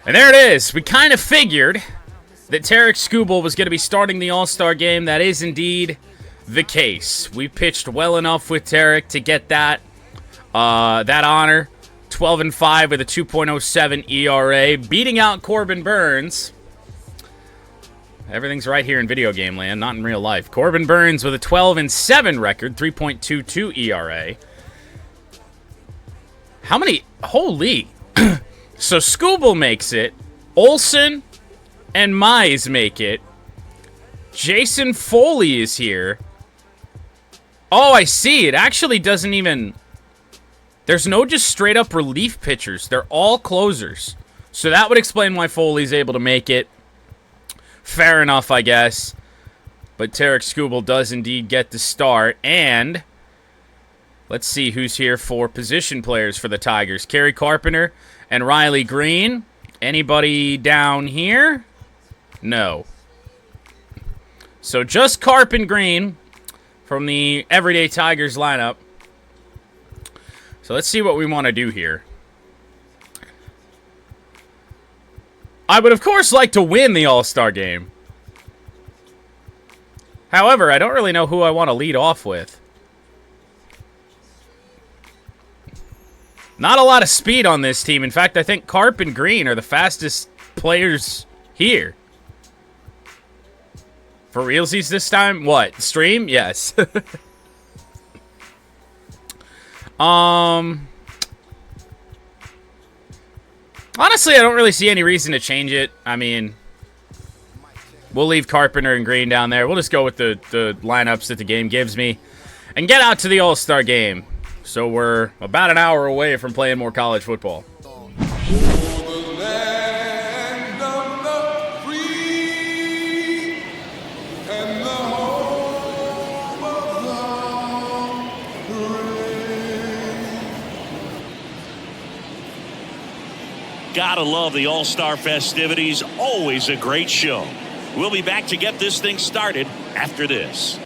And there it is. We kind of figured that Tarek Skubal was going to be starting the All-Star game. That is indeed the case. We pitched well enough with Tarek to get that honor. 12-5 with a 2.07 ERA, beating out Corbin Burns. Everything's right here in video game land, not in real life. Corbin Burns with a 12-7 record, 3.22 ERA. How many? Holy. So Skubal makes it. Olsen and Mize make it. Jason Foley is here. Oh, I see. It actually doesn't even... There's no just straight-up relief pitchers. They're all closers. So that would explain why Foley's able to make it. Fair enough, I guess. But Tarek Skubal does indeed get the start. And let's see who's here for position players for the Tigers. Kerry Carpenter and Riley Green. Anybody down here? No. So just Carp and Green from the Everyday Tigers lineup. So let's see what we want to do here. I would, of course, like to win the All-Star game. However, I don't really know who I want to lead off with. Not a lot of speed on this team. In fact, I think Carp and Green are the fastest players here. For realsies this time? What? Stream? Yes. Honestly, I don't really see any reason to change it. I mean, we'll leave Carpenter and Green down there. We'll just go with the lineups that the game gives me and get out to the All-Star game. So we're about an hour away from playing more college football. Gotta love the All-Star festivities. Always a great show. We'll be back to get this thing started after this.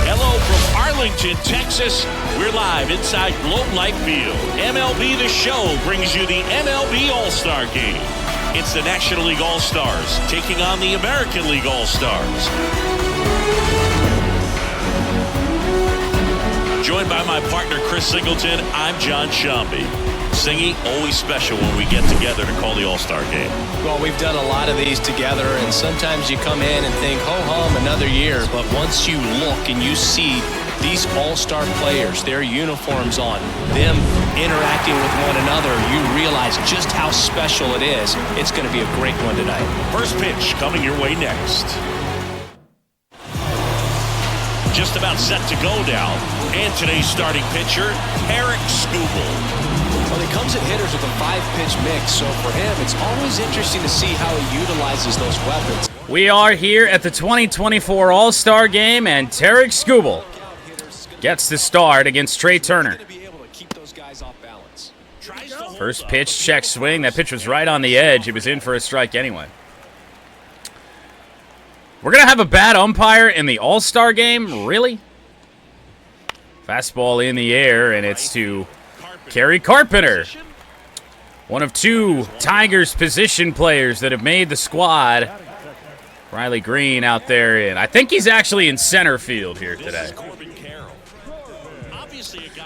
Hello from Arlington, Texas. We're live inside Globe Life Field. MLB The Show brings you the MLB All-Star Game. It's the National League All-Stars taking on the American League All-Stars. Joined by my partner, Chris Singleton, I'm John Shambi. Singy, always special when we get together to call the All-Star game. Well, we've done a lot of these together, and sometimes you come in and think, ho-hum, another year. But once you look and you see these All-Star players, their uniforms on, them interacting with one another, you realize just how special it is. It's going to be a great one tonight. First pitch coming your way next. Just about set to go now. And today's starting pitcher, Tarek Skubal. Well, he comes at hitters with a 5-pitch mix, so for him, it's always interesting to see how he utilizes those weapons. We are here at the 2024 All-Star Game, and Tarek Skubal gets the start against Trey Turner. First pitch, check swing. That pitch was right on the edge. It was in for a strike anyway. We're going to have a bad umpire in the All-Star Game? Really? Fastball in the air, and it's to Kerry Carpenter. One of two Tigers position players that have made the squad. Riley Green out there, and I think he's actually in center field here today.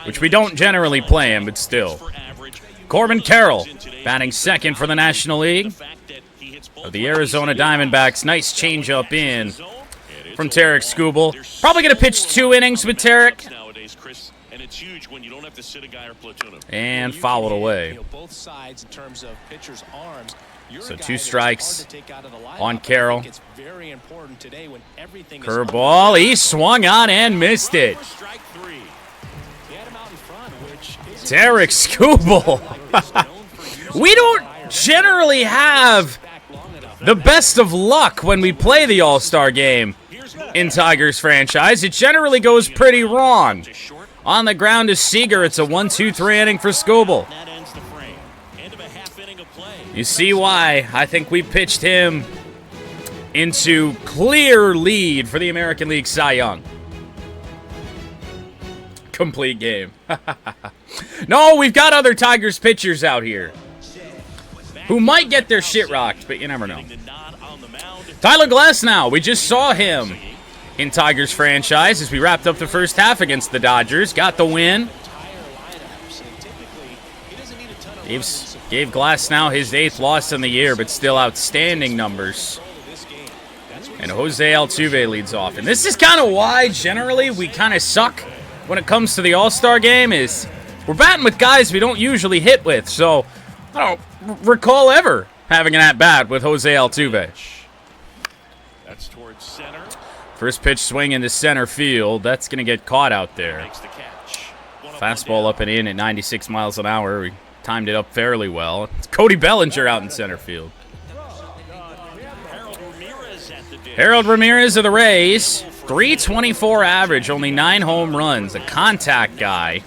Which we don't generally play him, but still. Corbin Carroll batting second for the National League of the Arizona Diamondbacks. Nice changeup in from Tarek Skubal. Probably going to pitch 2 innings with Tarek. And fouled away. So 2 strikes on Carroll. Curveball. He swung on and missed it. Tarek Skubal. We don't generally have the best of luck when we play the All-Star Game in Tigers franchise. It generally goes pretty wrong. On the ground is Seager. It's a 1-2-3 inning for Skubal. You see why I think we pitched him into clear lead for the American League Cy Young. Complete game. No, we've got other Tigers pitchers out here who might get their shit rocked, but you never know. Tyler Glasnow, we just saw him in Tigers franchise as we wrapped up the first half against the Dodgers. Got the win. Gave Glasnow his 8th loss in the year, but still outstanding numbers. And Jose Altuve leads off. And this is kind of why, generally, we kind of suck when it comes to the All-Star game, is we're batting with guys we don't usually hit with. So, I don't recall ever having an at-bat with Jose Altuve. That's towards center. First pitch swing into center field. That's going to get caught out there. Makes the catch. Fastball up and in at 96 miles an hour. We timed it up fairly well. It's Cody Bellinger out in center field. Harold Ramirez of the Rays, 324 average, only 9 home runs, a contact guy.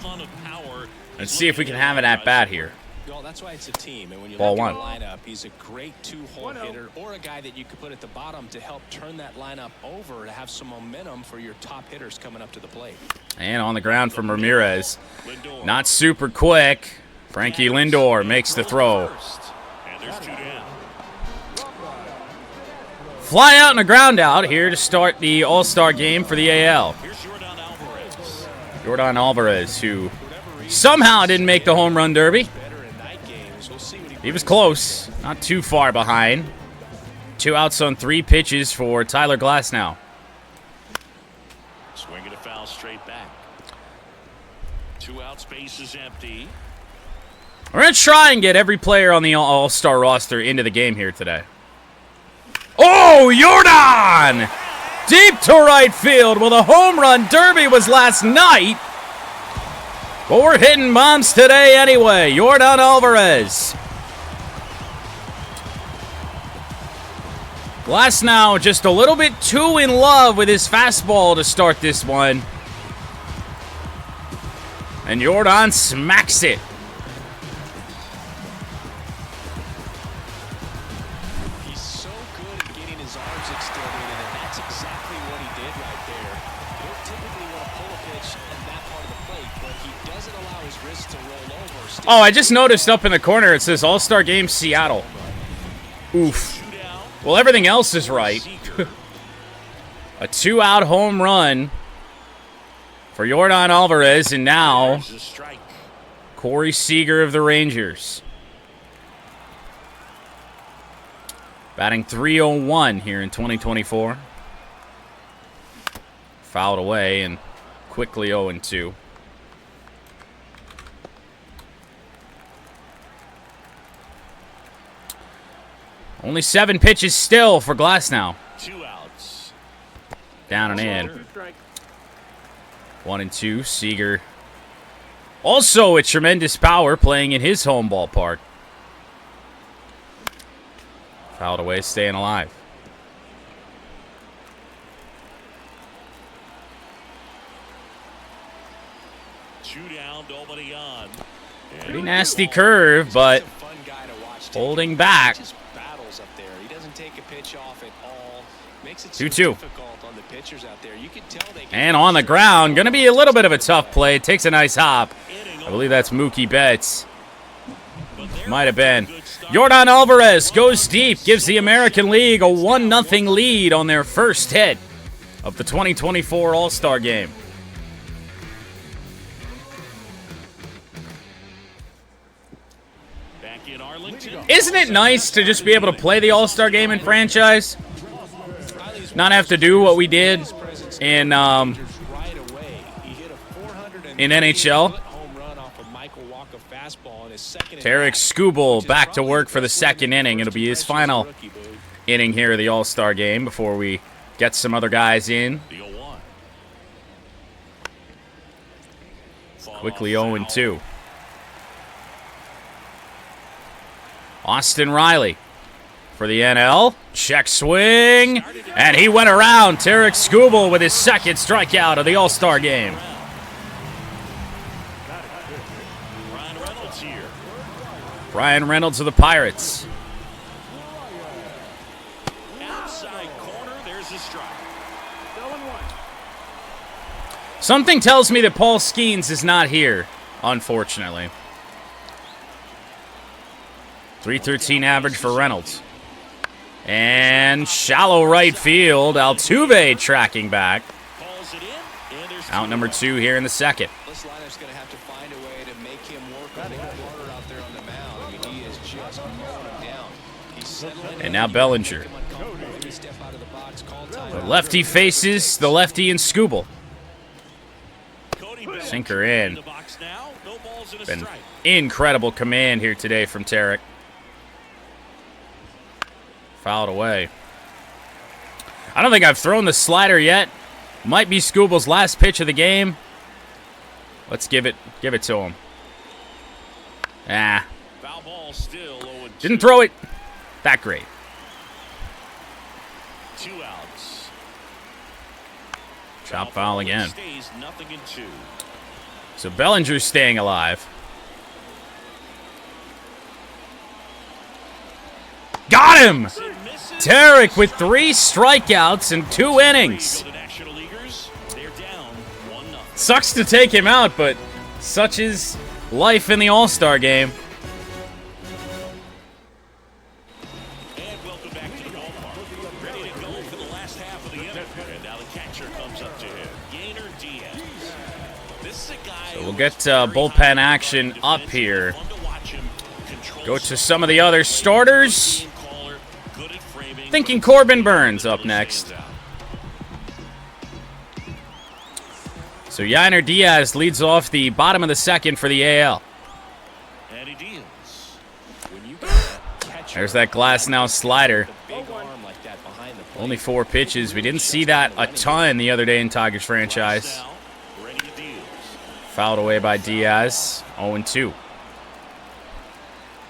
Let's see if we can have an at-bat here. Well, that's why it's a team. And when you Ball look at one. the lineup, he's a great 2-hole hitter or a guy that you could put at the bottom to help turn that lineup over to have some momentum for your top hitters coming up to the plate. And on the ground from Ramirez. Not super quick. Frankie Lindor makes the throw. And there's 2 down. Fly out and a ground out here to start the All-Star game for the AL. Here's Yordan Alvarez. Yordan Alvarez, who somehow didn't make the home run derby. He was close, not too far behind. 2 outs on 3 pitches for Tyler Glasnow. Swinging a foul straight back. 2 outs, base is empty. We're going to try and get every player on the All-Star roster into the game here today. Oh, Yordan! Deep to right field. Well, the home run derby was last night. But we're hitting bombs today anyway. Yordan Alvarez. Glasnow just a little bit too in love with his fastball to start this one. And Yordan smacks it. He's so good at getting his arms extended, and that's exactly what he did right there. You don't typically want to pull a pitch at that part of the plate, but he doesn't allow his wrist to roll over. Oh, I just noticed up in the corner it says All-Star Game Seattle. Oof. Well, everything else is right. A 2-out home run for Yordan Alvarez, and now Corey Seager of the Rangers. Batting .301 here in 2024. Fouled away and quickly 0-2. Only 7 pitches still for Glasnow. 2 outs. Down and in. 1-2. Seager. Also with tremendous power playing in his home ballpark. Fouled away, staying alive. Two down, nobody on. Pretty nasty curve, but holding back. 2-2. And on the ground, going to be a little bit of a tough play. Takes a nice hop. I believe that's Mookie Betts. Might have been. Yordan Alvarez goes deep, gives the American League a 1-0 lead on their first hit of the 2024 All-Star Game. Back in Arlington. Isn't it nice to just be able to play the All-Star Game in franchise? Not have to do what we did in NHL. Tarek Skubal back to work for the second inning. It'll be his final inning here of the All-Star Game before we get some other guys in. Quickly 0-2. Austin Riley for the NL. Check swing. And he went around Tarek Skubal with his second strikeout of the All-Star Game. Brian Reynolds of the Pirates. Outside corner, there's a strike. Something tells me that Paul Skeens is not here unfortunately. 313 average for Reynolds. And shallow right field. Altuve tracking back. Out number 2 here in the second. This lineup's going to have to find a way to make him work a little harder out there on the mound. I mean, he is just mowing him down. He's settling. And now Bellinger. The lefty faces the lefty in Skubal. Sinker in. Been incredible command here today from Tarek. Fouled away. I don't think I've thrown the slider yet. Might be Skubal's last pitch of the game. Let's give it to him. Ah. Didn't throw it that great. 2 outs. Chop foul again. So Bellinger's staying alive. Got him! Tarek with 3 strikeouts in 2 innings. Sucks to take him out, but such is life in the All-Star game. And welcome back to the ballpark. Ready to go for the last half of the inning. And now the catcher comes up to him. Yainer Diaz. This is a guy. So we'll get bullpen action up here. Go to some of the other starters. Thinking Corbin Burns up next. So Yainer Diaz leads off the bottom of the second for the AL. There's that glass now slider. Only 4 pitches. We didn't see that a ton the other day in Tigers franchise. Fouled away by Diaz. 0-2.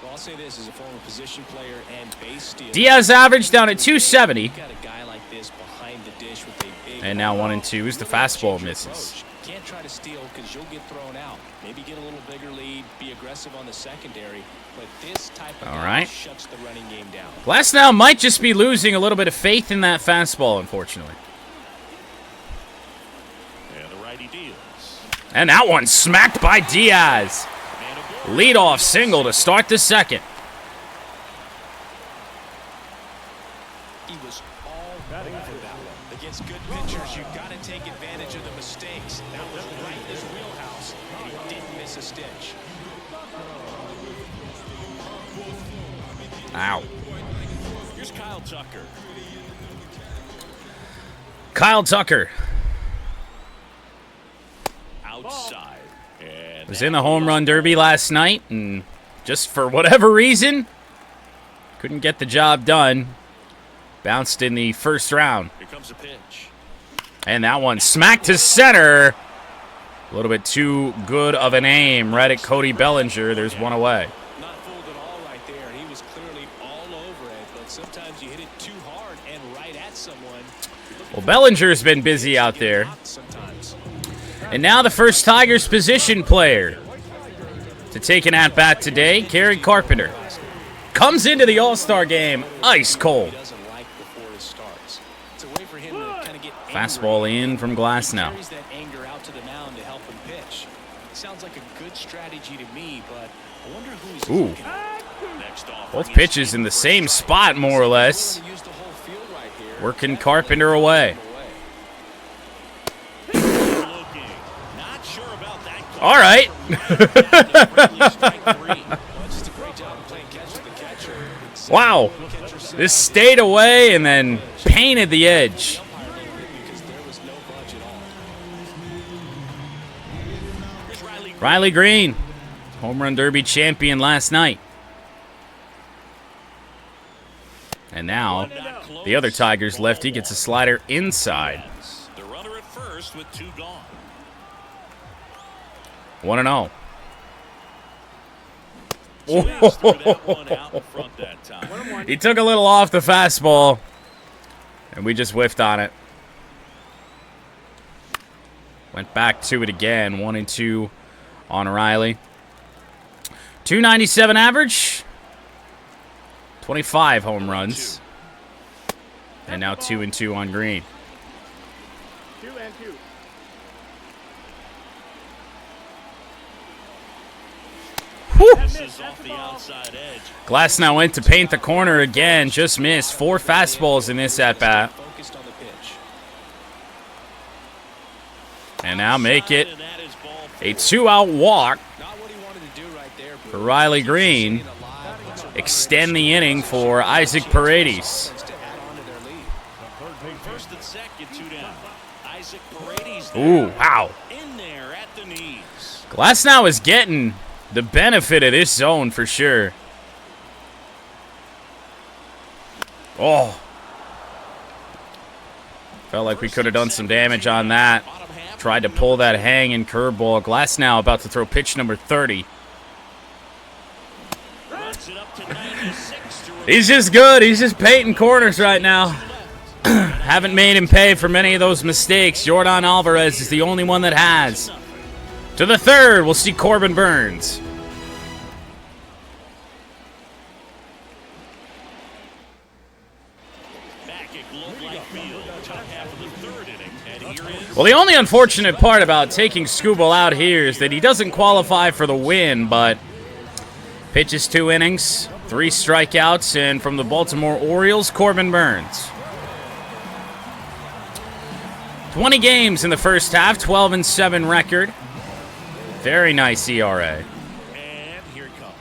I'll say this as a former position player and base stealer. Diaz averaged down at 270. And now 1-2 as the fastball misses. Can't try to steal because you'll get thrown out. Maybe get a little bigger lead, be aggressive on the secondary, but this type of guy shuts the running game down. Glasnow might just be losing a little bit of faith in that fastball, unfortunately. And the righty deals. And that one smacked by Diaz. Leadoff single to start the second. He was all over that one. Against good pitchers, you've got to take advantage of the mistakes. That was right in his wheelhouse, and he didn't miss a stitch. Ow. Here's Kyle Tucker. Kyle Tucker Outside. And was in the home run derby last night, and just for whatever reason, couldn't get the job done. Bounced in the first round. Here comes a pitch. And that one smacked to center. A little bit too good of an aim right at Cody Bellinger. There's one away. Not fooled at all right there. He was clearly all over it, but sometimes you hit it too hard and right at someone. Well, Bellinger's been busy out there. And now the first Tigers position player to take an at-bat today, Kerry Carpenter. Comes into the All-Star game ice cold. Fastball in from Glasnow. Sounds like a good strategy to me, but I wonder who's Ooh. Both pitches in the same spot, more or less. Working Carpenter away. All right. Wow. This stayed away and then painted the edge. Riley Green, home run derby champion last night. And now the other Tigers lefty gets a slider inside. The runner at first with 2 gone. 1-0. He took a little off the fastball, and we just whiffed on it. Went back to it again. 1-2 on Riley. 297 average. 25 home runs. And now 2-2 on Green. 2-2. Misses off the outside edge. Glass now went to paint the corner again. Just missed. 4 fastballs in this at-bat. Focused on the pitch. And now make it And that is ball a 2-out walk Not what he wanted to do right there, for Riley Green. Extend the inning for Isaac Paredes. to add on to their lead. first and second, 2 down. Isaac Paredes Ooh, wow. in there at the knees. Glass now is getting the benefit of this zone for sure. Oh. Felt like we could have done some damage on that. Tried to pull that hanging curveball. Glass now about to throw pitch number 30. Runs it up to 96 to He's just good. He's just painting corners right now. Haven't made him pay for many of those mistakes. Jordan Alvarez is the only one that has. To the third, we'll see Corbin Burns. back at Globe Life Field. Top half of the third inning. And here is Well, the only unfortunate part about taking Skubal out here is that he doesn't qualify for the win, but pitches 2 innings, 3 strikeouts, and from the Baltimore Orioles, Corbin Burns. 20 games in the first half, 12-7 record. Very nice ERA. and here it comes.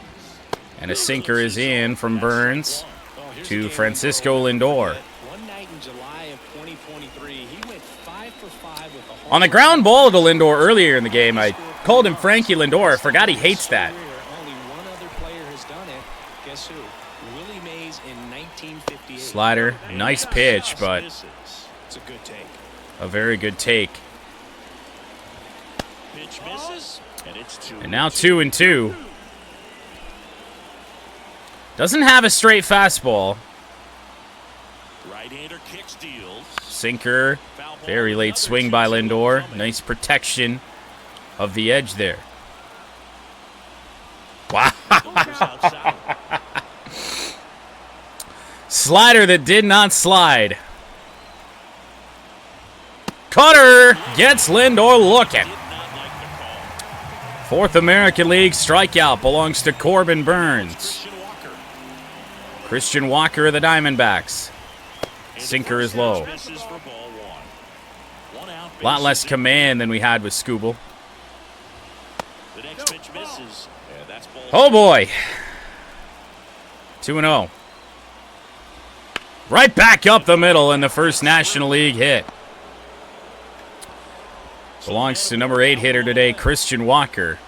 And a sinker is in from Burns to Francisco Lindor. One night in July of 2023, he went 5 for 5 with a home On the ground ball to Lindor earlier in the game, I called him Frankie Lindor. I forgot he hates that. Only one other player has done it. Guess who? Willie Mays in 1958. Slider, nice pitch, but Misses. It's a good take. a very good take. Pitch misses, and it's 2. And now 2-2. Doesn't have a straight fastball. Right-hander kicks, deals. Sinker, Foul ball, very late another swing by 2-2 Lindor. coming. Nice protection of the edge there. Wow. Goes outside. Slider that did not slide. Cutter gets Lindor looking. Did not like the call. 4th American League strikeout belongs to Corbin Burns. Christian Walker. Christian Walker of the Diamondbacks. And Sinker the is first low. pitch misses for ball 1. 1 out. A lot less bases command than we had with Skubal. The next pitch misses. And that's ball. Oh boy. 2-0. Right back up the middle in the first National League hit. Belongs to number 8 hitter today, Christian Walker.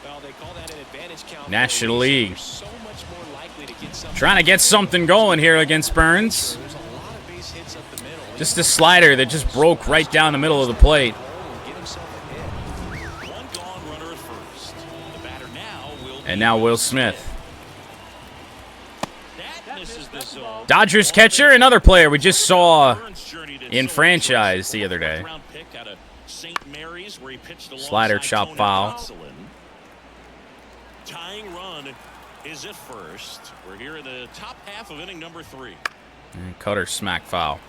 Well, they call that an advantage count. National League. So much more likely to get something. Trying to get something going here against Burns. There's a lot of base hits up the middle. Just a slider that just broke right down the middle of the plate. Get himself a hit. 1 gone, runner at first. The batter now will. And now Will Smith. That misses the zone. Dodgers catcher, another player we just saw Burns journeyed in in so franchise the other day. round pick out of St. Mary's where he pitched Slider alongside chop Tony foul. Gonsolin. Tying run is at first. We're here in the top half of inning number 3. And Cutter smack foul.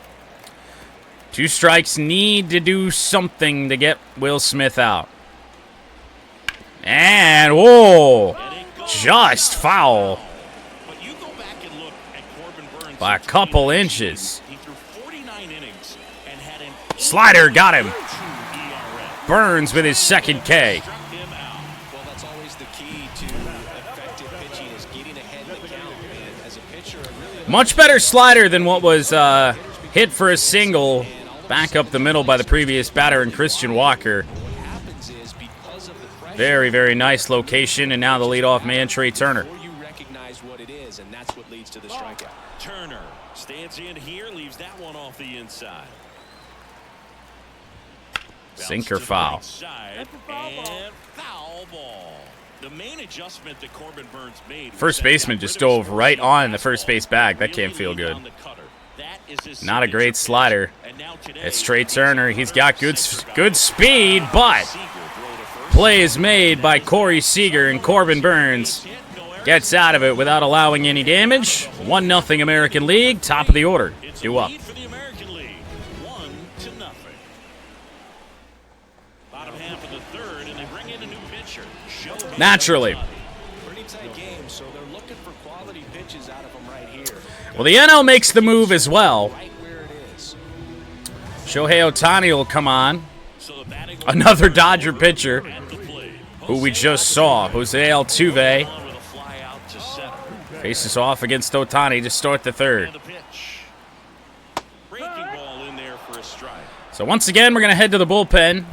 2 strikes, need to do something to get Will Smith out. And, whoa, And it goes just foul But you go back and look at Corbin Burns by a in couple 2019. inches. He threw 49 innings and had an Slider got him. 8.2 ERA. Burns with his second K. Struck him out. Well, that's always the key to effective pitching is getting ahead in the count. And as a pitcher, it really Much better slider than what was hit for a single back up the middle by the previous batter in Christian Walker. happens is because of the pressure. Very, very nice location, and now the leadoff man, Trey Turner. Before you recognize what it is, and that's what leads to the strikeout. Turner stands in here, leaves that one off the inside. Bounce Sinker to the foul. right side, and foul ball. The main adjustment that Corbin Burns made. was First that he baseman got just rid of his dove right four-seam on the first fastball, base bag. That really can't feel leaned good. on the cutter. That is his Not a signature great pitch. slider. And now today, It's Trey he's Turner. He's got good Seager good speed, but Seager throw to first. play is made by Corey Seager, and Corbin Burns Hit, no error. gets out of it without allowing any damage. 1-0 American League, top of the order. It's a Due up. lead for the American League. 1-0. Bottom half of the third, and they bring in a new pitcher. Shohei Naturally. Ohtani. Pretty tight game, so they're looking for quality pitches out of him right here. Well, the NL makes the move as well. Right where it is. Shohei Ohtani will come on. Another Dodger pitcher who we just saw, Jose Altuve, faces off against Ohtani to start the third. So once again, we're going to head to the bullpen,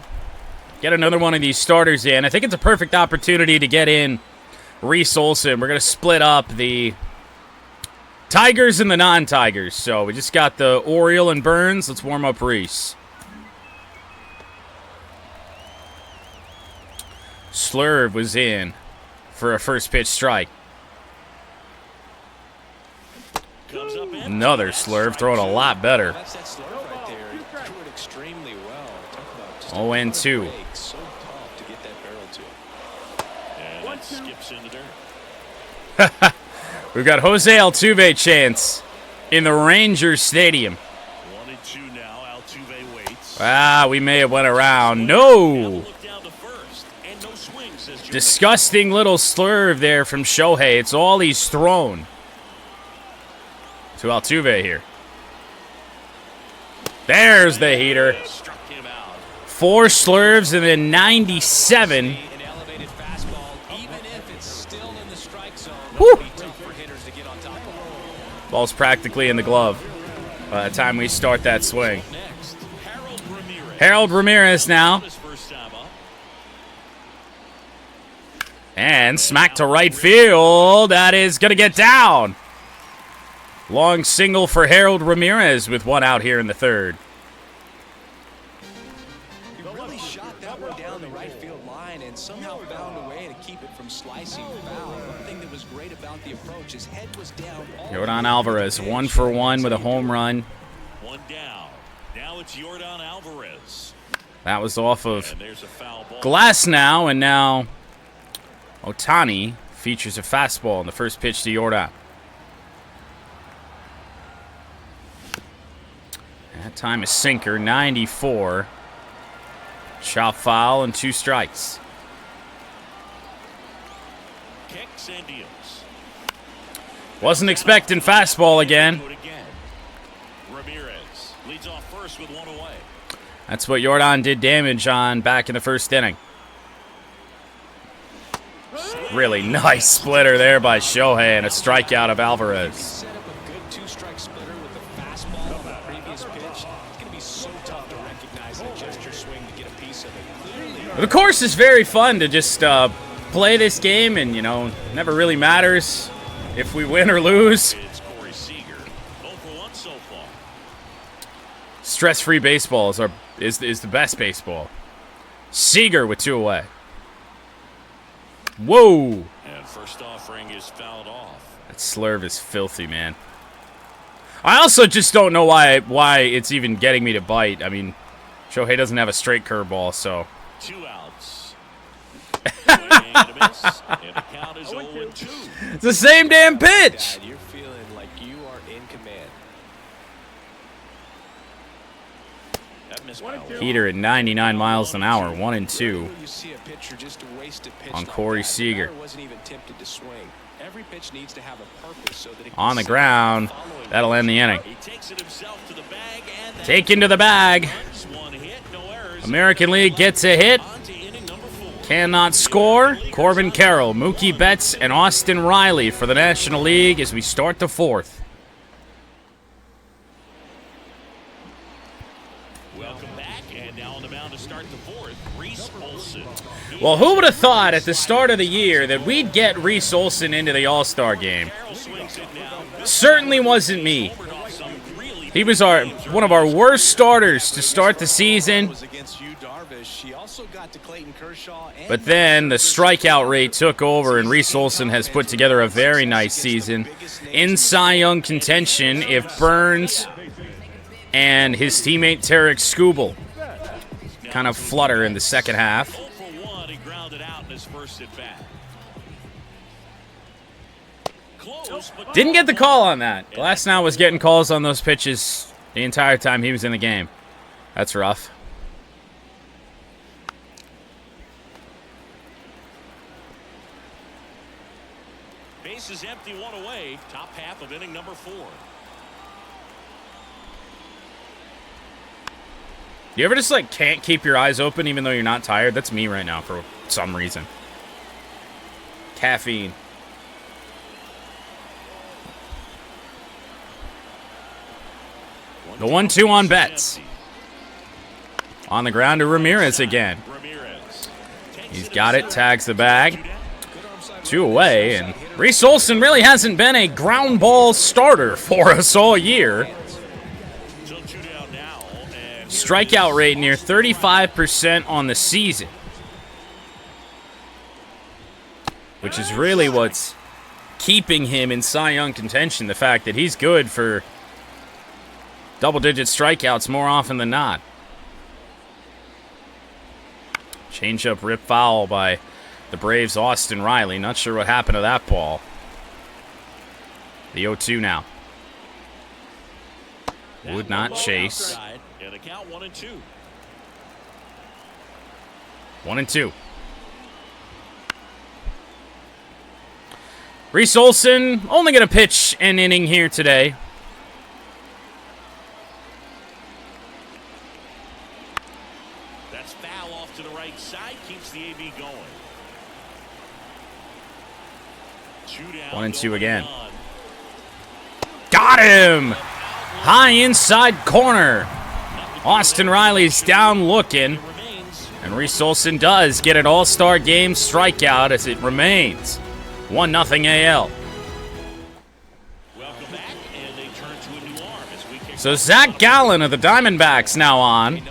get another one of these starters in. I think it's a perfect opportunity to get in Reese Olson. We're going to split up the Tigers and the non-Tigers. So we just got the Oriole and Burns. Let's warm up Reese. Slurve was in for a first pitch strike. Another Slurve throwing a lot better. That's that Slurve right there. He threw it extremely well. Talk about just 0-2. so tough to get that barrel to. And that skips into dirt. We've got Jose Altuve chance in the Rangers Stadium. 1-2 now. Altuve waits. Ah, we may have went around. No! Disgusting little slurve there from Shohei. It's all he's thrown to Altuve here. There's the heater. 4 slurves and then 97. An elevated fastball, even if it's still in the strike zone, Woo. it'll be tough for hitters to get on top of it. Ball's practically in the glove by the time we start that swing. Harold Ramirez now. And smack to right field. That is going to get down. Long single for Harold Ramirez with one out here in the third. He really shot that one down the right field line and somehow found a way to keep it from slicing foul. One thing that was great about the approach, his head was down. Yordan Alvarez, 1 for 1 with a home run. One down. Now it's Yordan Alvarez. That was off of And there's a foul ball. Glass now, and now Ohtani features a fastball in the first pitch to Yordan. That time a sinker, 94. Chop foul and 2 strikes. Kicks and deals. Wasn't expecting fastball again. Ramirez leads off first with 1 away. That's what Yordan did damage on back in the first inning. Really nice splitter there by Shohei and a strikeout of Alvarez. Set up a good 2-strike splitter with the fastball on the previous pitch. It's going to be so tough to recognize that gesture swing to get a piece of it. Clearly, The course is very fun to just play this game, and, you know, never really matters if we win or lose. It's Corey Seager. 0 for 1 so far. Stress-free baseball is the best baseball. Seager with 2 away. Whoa! And first offering is fouled off. That slurve is filthy, man. I also just don't know why it's even getting me to bite. I mean, Shohei doesn't have a straight curveball, so. 2 outs. Swing and a miss. And the count is 0-2. It's the same damn pitch! Dad, you're feeling like you are in command. That missed by a Heater at 99 miles an hour, 1-2. You see a pitcher just a wasted pitch On like Corey that. Seager. Batter wasn't even tempted to swing. Every pitch needs to have a purpose so that it On the can ground. following That'll end the inning. He takes it himself to the bag and that Take into the bag. runs. 1 hit, no errors. American League gets a hit. On to inning number 4. Cannot score. Corbin Carroll, Mookie Betts, and Austin Riley for the National League as we start the 4th. Welcome back, and now on the mound to start the 4th, Reese Olson. Well, who would have thought at the start of the year that we'd get Reese Olson into the All-Star game? Carroll swings it now. Certainly wasn't me. Off some really He was one of our worst starters to start the season, was against Yu Darvish. He also got to Clayton Kershaw and but then the strikeout rate took over, and Reese Olson has put together a very nice season. In Cy Young contention if Burns and his teammate Tarek Skubal kind of flutter in the second half. 0 for 1. He grounded out in his first at bat. Close, but Didn't get the call on that. Glasnow was getting calls on those pitches the entire time he was in the game. That's rough. base is empty, one away. Top half of inning number 4. You ever just like can't keep your eyes open even though you're not tired? That's me right now for some reason. Caffeine. The 1-2 on Betts. On the ground to Ramirez again. He's got it, tags the bag. 2 away, and Reese Olson really hasn't been a ground ball starter for us all year. Strikeout rate near 35% on the season, which is really what's keeping him in Cy Young contention, the fact that he's good for double-digit strikeouts more often than not. Change-up rip foul by the Braves' Austin Riley. Not sure what happened to that ball. The 0-2 now. Would not chase. 1-2. Reese Olson only going to pitch an inning here today. That's foul off to the right side. Keeps the AB going. 1-2 again. Got him! High inside corner. Austin Riley's down looking. And Reese Olson does get an all-star game strikeout as it remains 1-0 AL. So Zach Gallen of the Diamondbacks now on.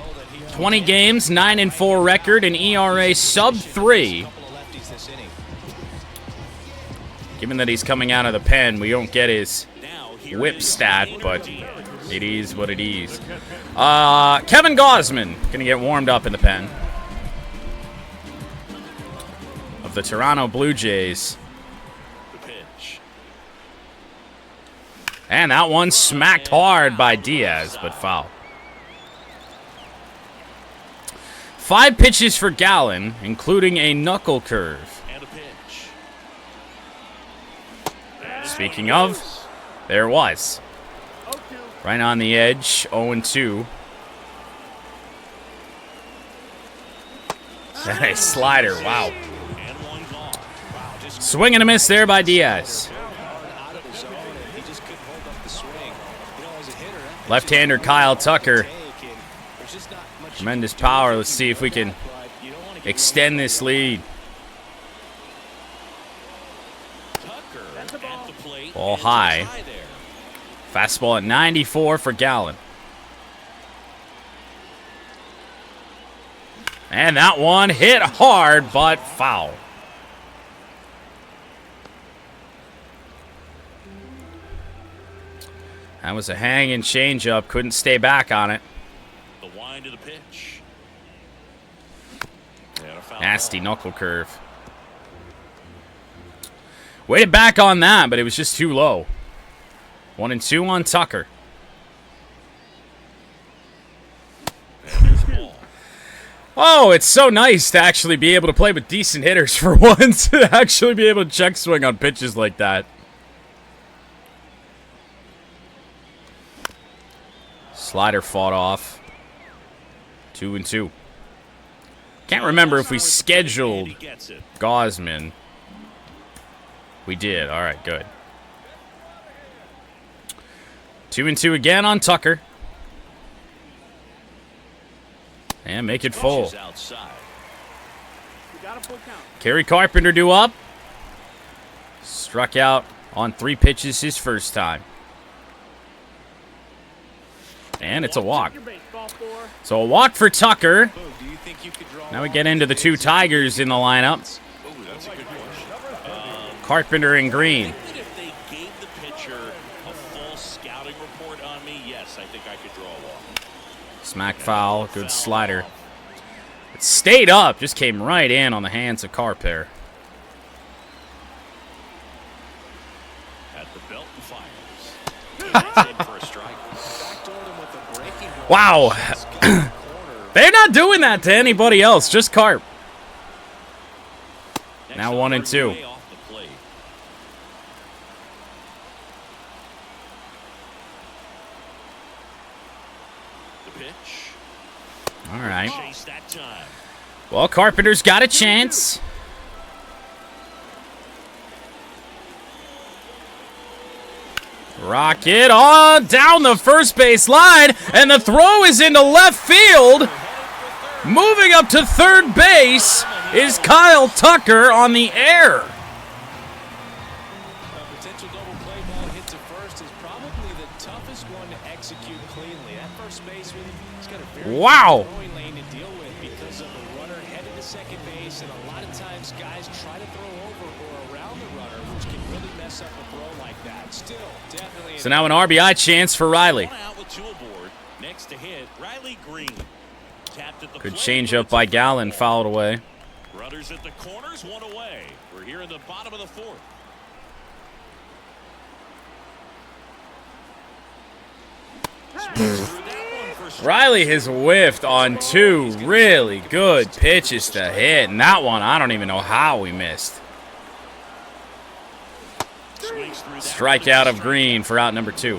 20 games, 9-4 record, and ERA sub-3. Given that he's coming out of the pen, we don't get his whip stat, but it is what it is. Kevin Gausman going to get warmed up in the pen of the Toronto Blue Jays. And that one smacked hard by Diaz, but foul. 5 pitches for Gallen, including a knuckle curve. Speaking of, there was. Right on the edge, 0-2. A slider, wow. Swing and a miss there by Diaz. Left-hander Kyle Tucker. Tremendous power. Let's see if we can extend this lead. Ball high. Fastball at 94 for Gallen. And that one hit hard, but foul. That was a hanging changeup. Couldn't stay back on it. The wind of the pitch. Nasty knuckle curve. Waited back on that, but it was just too low. 1-2 on Tucker. Oh, it's so nice to actually be able to play with decent hitters for once. To actually be able to check swing on pitches like that. Slider fought off. 2-2. Can't remember if we scheduled Gausman. We did. All right, good. 2-2 again on Tucker. And make it full. Kerry Carpenter due up. Struck out on 3 pitches his first time. And it's a walk. So a walk for Tucker. Now we get into the 2 Tigers in the lineup. Carpenter and Green. If they gave the pitcher a full scouting report on me, yes, I think I could draw a walk. Smack foul, good slider. It stayed up, just came right in on the hands of Carpenter. At the belt and fires. Wow. They're not doing that to anybody else, just Carp. Now 1-2. All right. Chase that time. Well, Carpenter's got a chance. Rocket on down the first base line, and the throw is into left field. Moving up to third base is Kyle Tucker on the air. A potential double play ball hit to first is probably the toughest one to execute cleanly. That first baseman has got a very Wow. throwing lane to deal with because of the runner headed to second base, and a lot of times guys try to throw over or around the runner, which can really mess up a throw like that. Still, definitely. So now an RBI chance for Riley. One out with two aboard. Next to hit, Riley Green. Tapped at the Good plate, change but up it's by a foul Gallen, ball. fouled away. Runners at the corners, one away. We're here in the bottom of the fourth. Riley has whiffed on two really good pitches to hit, and that one, I don't even know how we missed. Strikeout of Green for out number 2.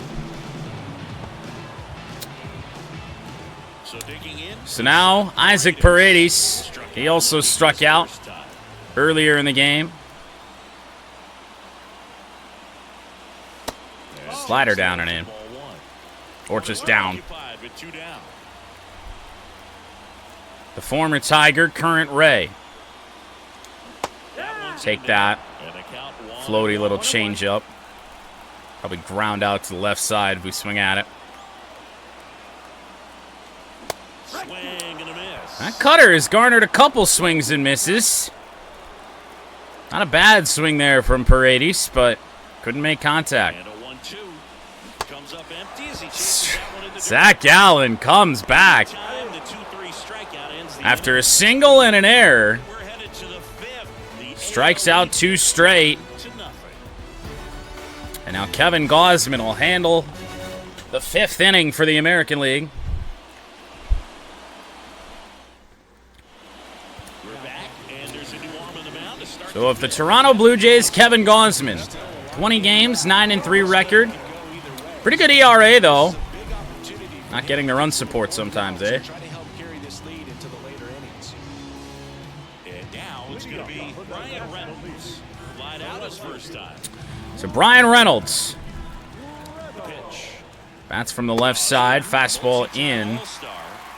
So digging in. So now Isaac Paredes, he also struck out earlier in the game. Slider down and in, or just down. The former Tiger, current Ray. Take that. Floaty little changeup. Probably ground out to the left side if we swing at it. Swing and a miss. That cutter has garnered a couple swings and misses. Not a bad swing there from Paredes, but couldn't make contact. And a 1-2 comes up empty as he chases that one into Zach Gallen comes back time. The 2-3 strikeout ends the after inning. a single and an error. We're headed to the fifth. The Strikes out 2 straight. 2-0. And now Kevin Gausman will handle the 5th inning for the American League. We're back, and there's a new arm on the mound to start. So if the Toronto Blue Jays, Kevin Gausman, 20 games, 9-3 record. Pretty good ERA, though. Not getting the run support sometimes, eh? Try to help carry this lead into the later innings. And now it's going to be Brian Reynolds. Lied out his first time. So Brian Reynolds. The pitch. Bats from the left side. Fastball in All-star,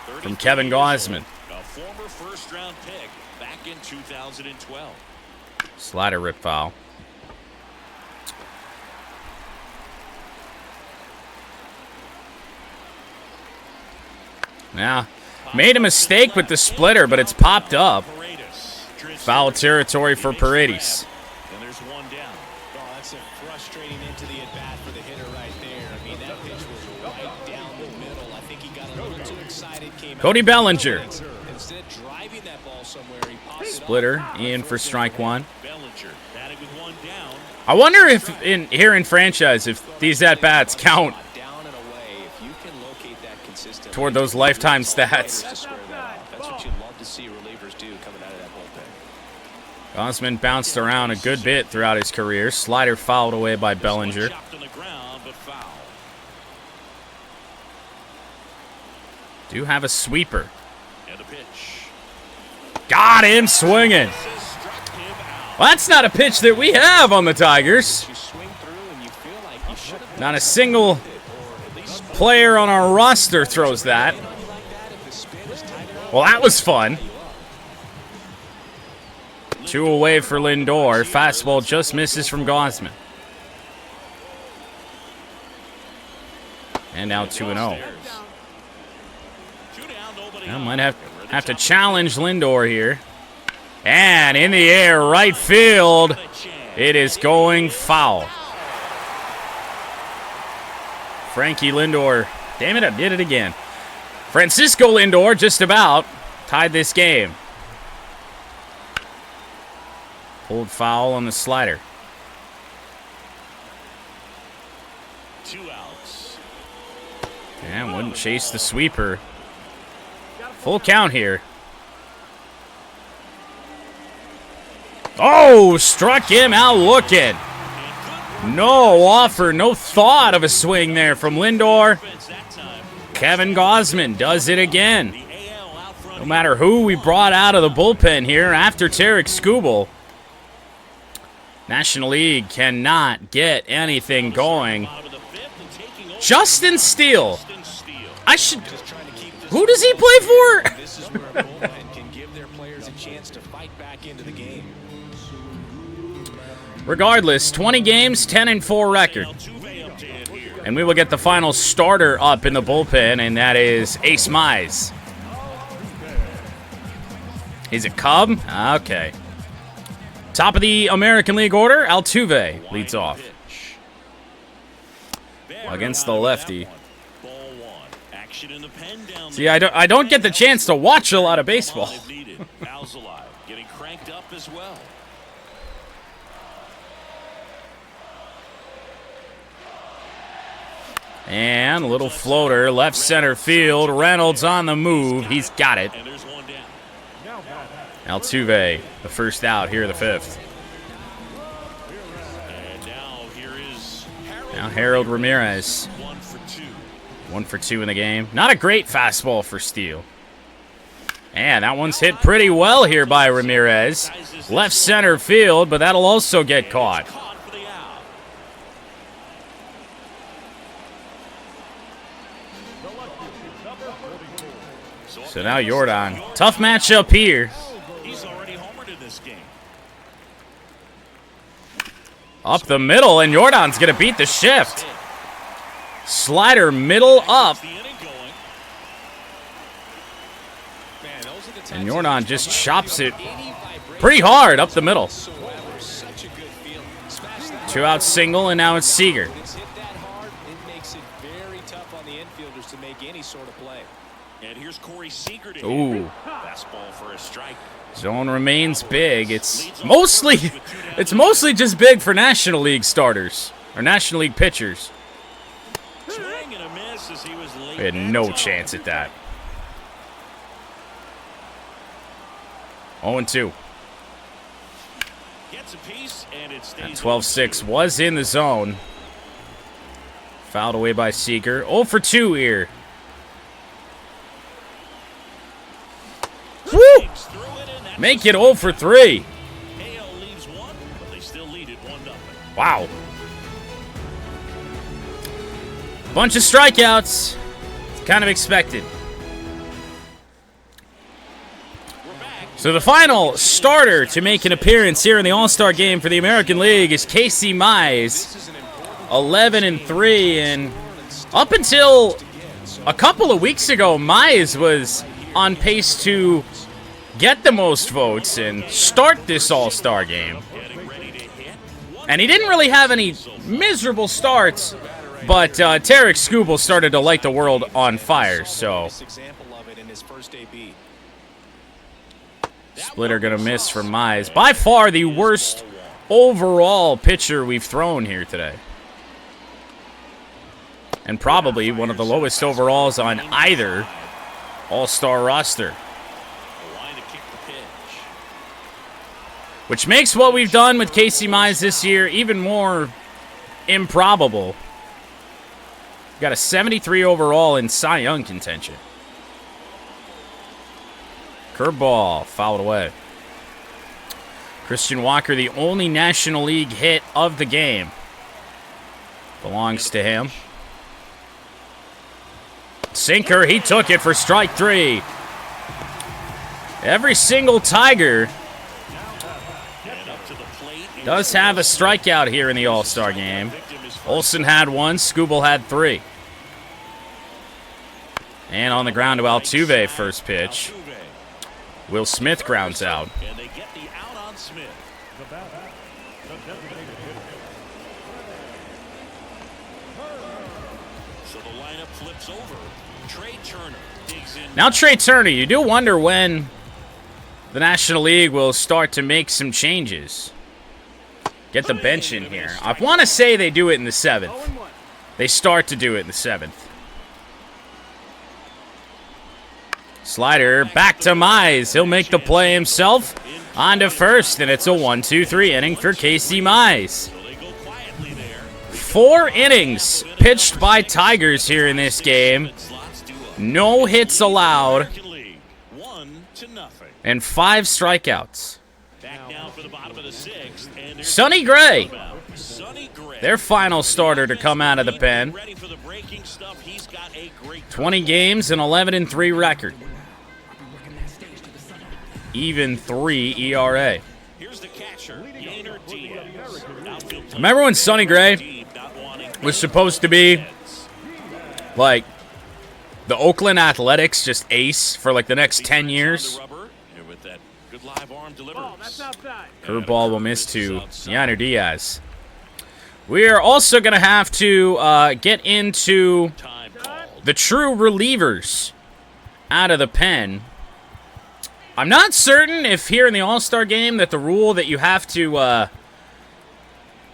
from 33 Kevin years old. Gausman. A former first-round pick back in 2012. Slider rip foul. Now, made a mistake with the splitter, but it's popped up. Foul territory for Paredes. And there's one down. Oh, that's a frustrating into the at-bat for the hitter right there. I mean, that pitch was right down the middle. I think he got a little too excited. Came Cody out. Bellinger. Instead of driving that ball somewhere, he popped it Splitter up. in for strike 1. Bellinger batting with one down. I wonder if here in franchise, if these at-bats count Down and away. If you can locate that consistently, toward those lifetime stats. to square that off. That's what you love to see relievers do coming out of that bullpen. Gausman bounced around a good bit throughout his career. Slider fouled away by Bellinger. Chopped on the ground, but foul. Do have a sweeper. And a pitch. Got him swinging. Struck him out. Well, that's not a pitch that we have on the Tigers. You swing through and you feel like you should have Not a single player on our roster throws that. Well, that was fun. 2 away for Lindor. Fastball just misses from Gausman. And now 2-0. Two down, nobody I out. might have to challenge Lindor here. And in the air, right field. It is going foul. Frankie Lindor. Damn it, I did it again. Francisco Lindor just about tied this game. Pulled foul on the slider. 2 outs. And wouldn't chase the sweeper. Full count here. Oh, struck him out looking. No offer, no thought of a swing there from Lindor. That time, Kevin Gausman does it again. the AL No matter who we brought out of the bullpen here after Tarek Skubal, National League cannot get anything going. Justin Steele. Who does he play for? This is where a bullpen can give their players a chance to fight back into the game. Regardless, 20 games, 10-4 record. And we will get the final starter up in the bullpen, and that is Ace Mize. He's a Cub? Okay. Top of the American League order, Altuve leads off. Against the lefty. See, I don't get the chance to watch a lot of baseball. Getting cranked up as well. And a little floater, left center field. Reynolds on the move. He's got it. Altuve, the first out here, the fifth. Now Harold Ramirez. 1 for 2 in the game. Not a great fastball for Steele. And that one's hit pretty well here by Ramirez. Left center field, but that'll also get caught. So now Jordan. Tough matchup here. He's already homered in this game. Up the middle, and Jordan's going to beat the shift. Slider middle up. And Jordan just chops it pretty hard up the middle. 2 out single, and now it's Seager. Ooh. Zone remains big. It's mostly just big for National League starters or National League pitchers. We had no chance at that. 0-2. That 12-6 was in the zone. Fouled away by Seager. 0 for 2 here. Woo! Make it 0 for 3. Wow. Bunch of strikeouts. It's kind of expected. So the final starter to make an appearance here in the All-Star game for the American League is Casey Mize. 11-3, and up until a couple of weeks ago, Mize was on pace to get the most votes and start this All-Star game. And he didn't really have any miserable starts, but Tarek Skubal started to light the world on fire, so splitter gonna miss from Mize. By far the worst overall pitcher we've thrown here today. And probably one of the lowest overalls on either All-Star roster. Which makes what we've done with Casey Mize this year even more improbable. Got a 73 overall in Cy Young contention. Curveball, fouled away. Christian Walker, the only National League hit of the game. Belongs to him. Sinker, he took it for strike 3. Every single Tiger does have a strikeout here in the All-Star game. Olsen had 1, Skubal had 3. And on the ground to Altuve, first pitch. Will Smith grounds out. And they get the out on Smith. So the lineup flips over. Trey Turner digs in. Now Trey Turner, you do wonder when the National League will start to make some changes. Get the bench in here. I want to say they do it in the 7th. They start to do it in the 7th. Slider back to Mize. He'll make the play himself. On to first, and it's a 1-2-3 inning for Casey Mize. 4 innings pitched by Tigers here in this game. No hits allowed. 2-0. and 5 strikeouts. Back down for the bottom of the 6th. And Sonny Gray, Sonny Gray, their final starter to come out of the pen. ready for the breaking stuff. He's got a great 20 games and 11-3 record. Even 3 ERA. Here's the catcher, Yainer Diaz. Remember when Sonny Gray was supposed to be like the Oakland Athletics just ace for like the next 10 years? Curveball will miss to Yainer Diaz. We are also going to have to get into the true relievers out of the pen. I'm not certain if here in the All-Star game that the rule that you have to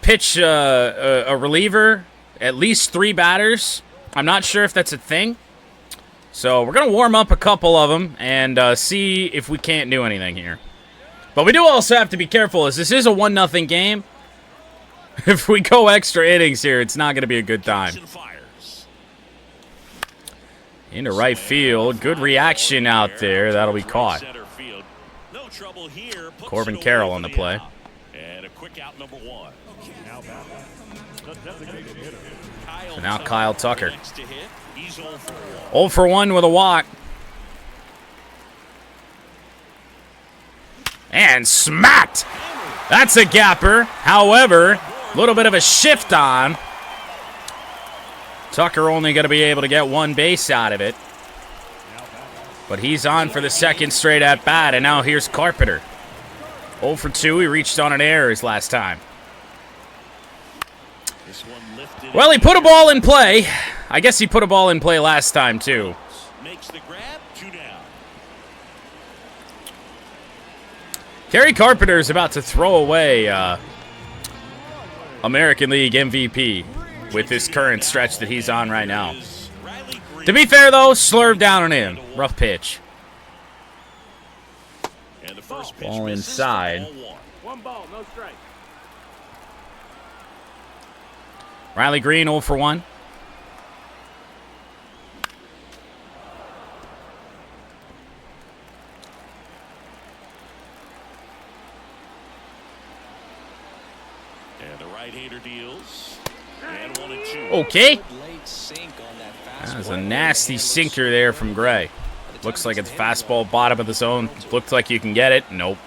pitch a reliever at least 3 batters. I'm not sure if that's a thing. So we're going to warm up a couple of them and see if we can't do anything here. But we do also have to be careful as this is a 1-0 game. If we go extra innings here, it's not going to be a good time. Into right field. Good reaction out there. That'll be caught. Corbin Carroll on the play. And a quick out number 1. So now Kyle Tucker. 0 for 1 with a walk. And smacked. That's a gapper. However, a little bit of a shift on. Tucker only going to be able to get 1 base out of it. But he's on for the 2nd straight at bat, and now here's Carpenter. 0 for 2. He reached on an error his last time. Well, he put a ball in play. I guess he put a ball in play last time, too. Makes the grab, 2 down. Kerry Carpenter is about to throw away American League MVP with this current stretch that he's on right now. To be fair, though, slurved down on him. Rough pitch. Ball inside. 1 ball, no strike. Riley Green 0 for 1. And the right-hander deals. And 1 and 2. Okay. That was a nasty sinker there from Gray. Looks like it's fastball bottom of the zone. Looks like you can get it. Nope.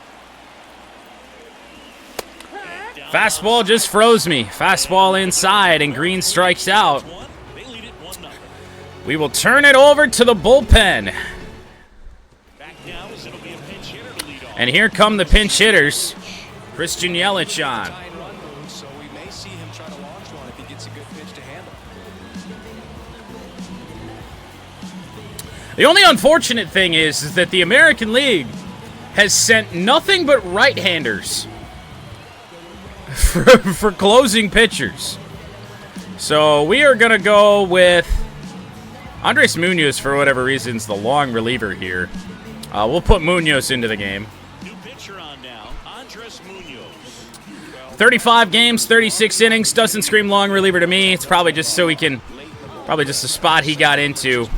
Fastball just froze me. Fastball inside, and Green strikes out. We will turn it over to the bullpen. And here come the pinch hitters. Christian Yelich on. So we may see him try to launch one if he gets a good pitch to handle. The only unfortunate thing is that the American League has sent nothing but right-handers for closing pitchers. So we are going to go with Andres Munoz for whatever reason's the long reliever here. We'll put Munoz into the game. New pitcher on now, Andres Munoz. 35 games, 36 innings. Doesn't scream long reliever to me. It's probably just so he can, probably just a spot he got into.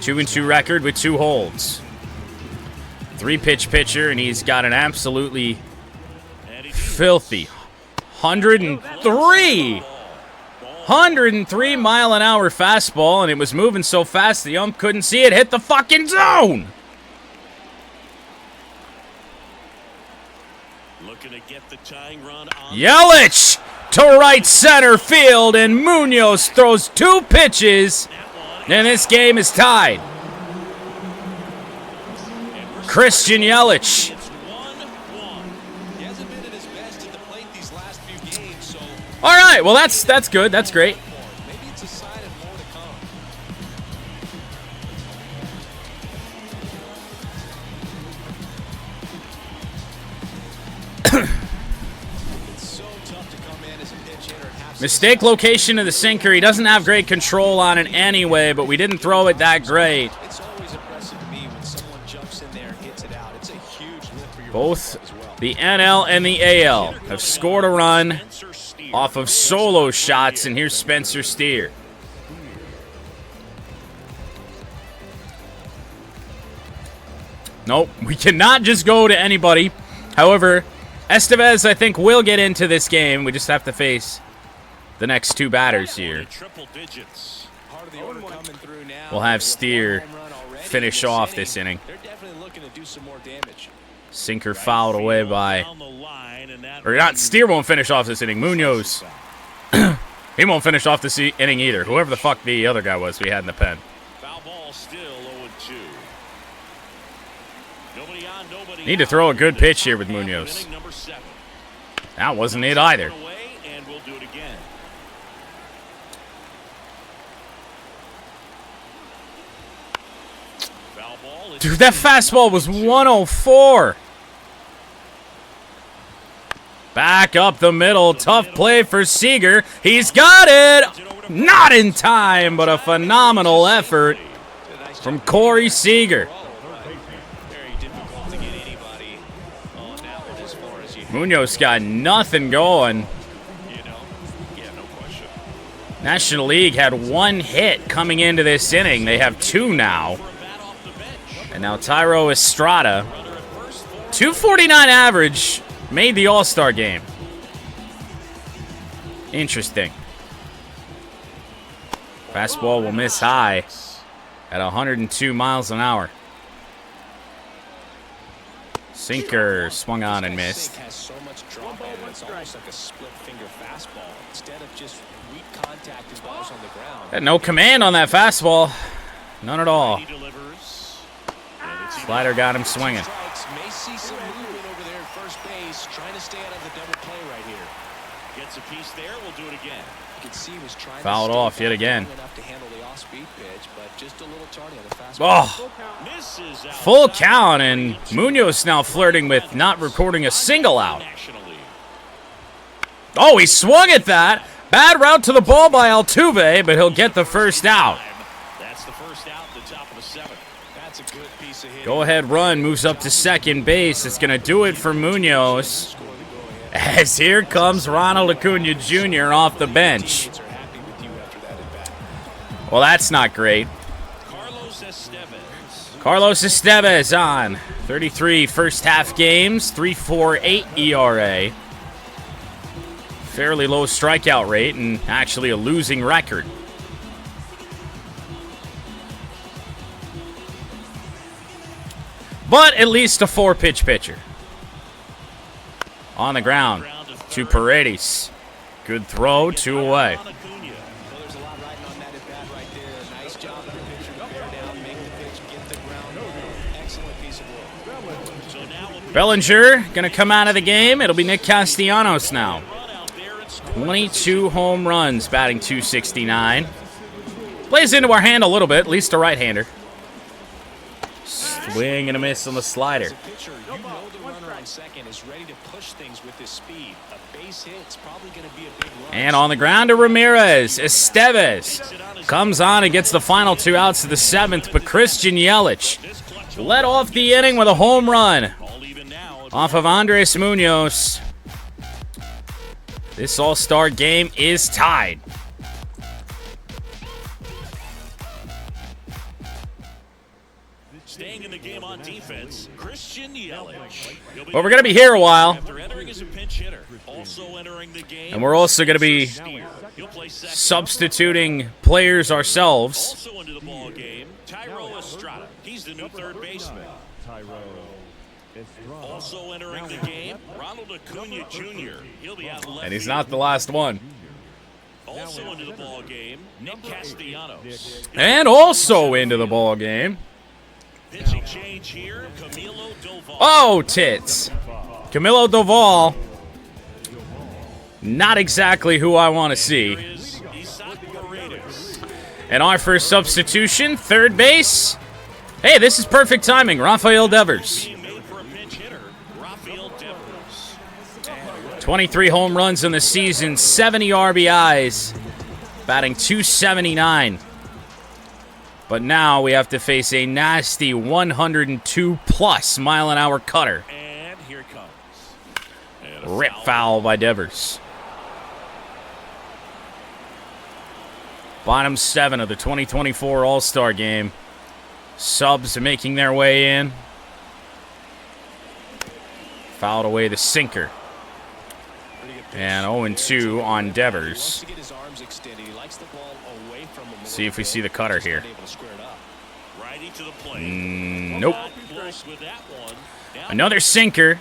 2-2 record with 2 holds. 3-pitch pitcher, and he's got an absolutely filthy 103 mile-an-hour fastball, and it was moving so fast the ump couldn't see it hit the fucking zone. Looking to get the tying run on. Yelich to right center field, and Munoz throws 2 pitches, and this game is tied. Christian Yelich. All right, well that's good. That's great. Maybe it's a sign of more to come. It's so tough to come in as a pitch hitter and have Mistake location of the sinker. He doesn't have great control on it anyway, but we didn't throw it that great. It's always impressive to me when someone jumps in there and gets it out. It's a huge lift for your Both as well. the NL and the AL have scored a run off of solo shots, and here's Spencer Steer. Nope, we cannot just go to anybody. However, Estevez, I think, will get into this game. We just have to face the next two batters here. We'll have Steer finish off this inning. Sinker fouled away by... Or not, Steer won't finish off this inning. Munoz. He won't finish off this inning either. Whoever the fuck the other guy was we had in the pen. Need to throw a good pitch here with Munoz. That wasn't it either. Dude, that fastball was 104. Back up the middle. Tough play for Seager. He's got it. Not in time, but a phenomenal effort from Corey Seager. Munoz got nothing going. National League had one hit coming into this inning. They have two now. And now Tyro Estrada, 249 average, made the All-Star game. Interesting. Fastball will miss high at 102 miles an hour. Sinker swung on and missed. Had no command on that fastball. None at all. Slider got him swinging. Fouled off yet again. Oh, full count, and Munoz now flirting with not recording a single out. Oh, he swung at that. Bad route to the ball by Altuve, but he'll get the first out. Go-ahead run moves up to second base. It's going to do it for Munoz. As here comes Ronald Acuna Jr. off the bench. Well, that's not great. Carlos Estevez on. 33 first half games, 3.48 ERA. Fairly low strikeout rate and actually a losing record. But at least a 4-pitch pitcher. On the ground to Paredes. Good throw, 2 away. Bellinger going to come out of the game. It'll be Nick Castellanos now. 22 home runs, batting .269. Plays into our hand a little bit, at least a right-hander. Swing and a miss on the slider. And on the ground to Ramirez. Estevez comes on and gets the final 2 outs of the 7th, but Christian Yelich led off the inning with a home run off of Andres Munoz. This All-Star game is tied. Staying in the game on defense, Christian Yelich. Well, we're going to be here a while. After entering as a pinch hitter, also entering the game. And we're also going to be substituting players ourselves. Also into the ball game, Tyro Estrada. He's the new third baseman. Also entering the game, Ronald Acuna Jr. He'll be out left. And he's not the last one. Also into the ball game, Nick Castellanos. And also into the ball game. Pitching change here, Camilo Doval. Oh, tits. Camilo Doval. Not exactly who I want to see. And our first substitution, third base. Hey, this is perfect timing. Rafael Devers. 23 home runs in the season, 70 RBIs, batting .279. But now we have to face a nasty 102-plus mile-an-hour cutter. And here it comes. Rip foul by Devers. Bottom 7 of the 2024 All-Star Game. Subs making their way in. Fouled away the sinker. And 0-2 on Devers. See if we see the cutter here. Nope. Another sinker.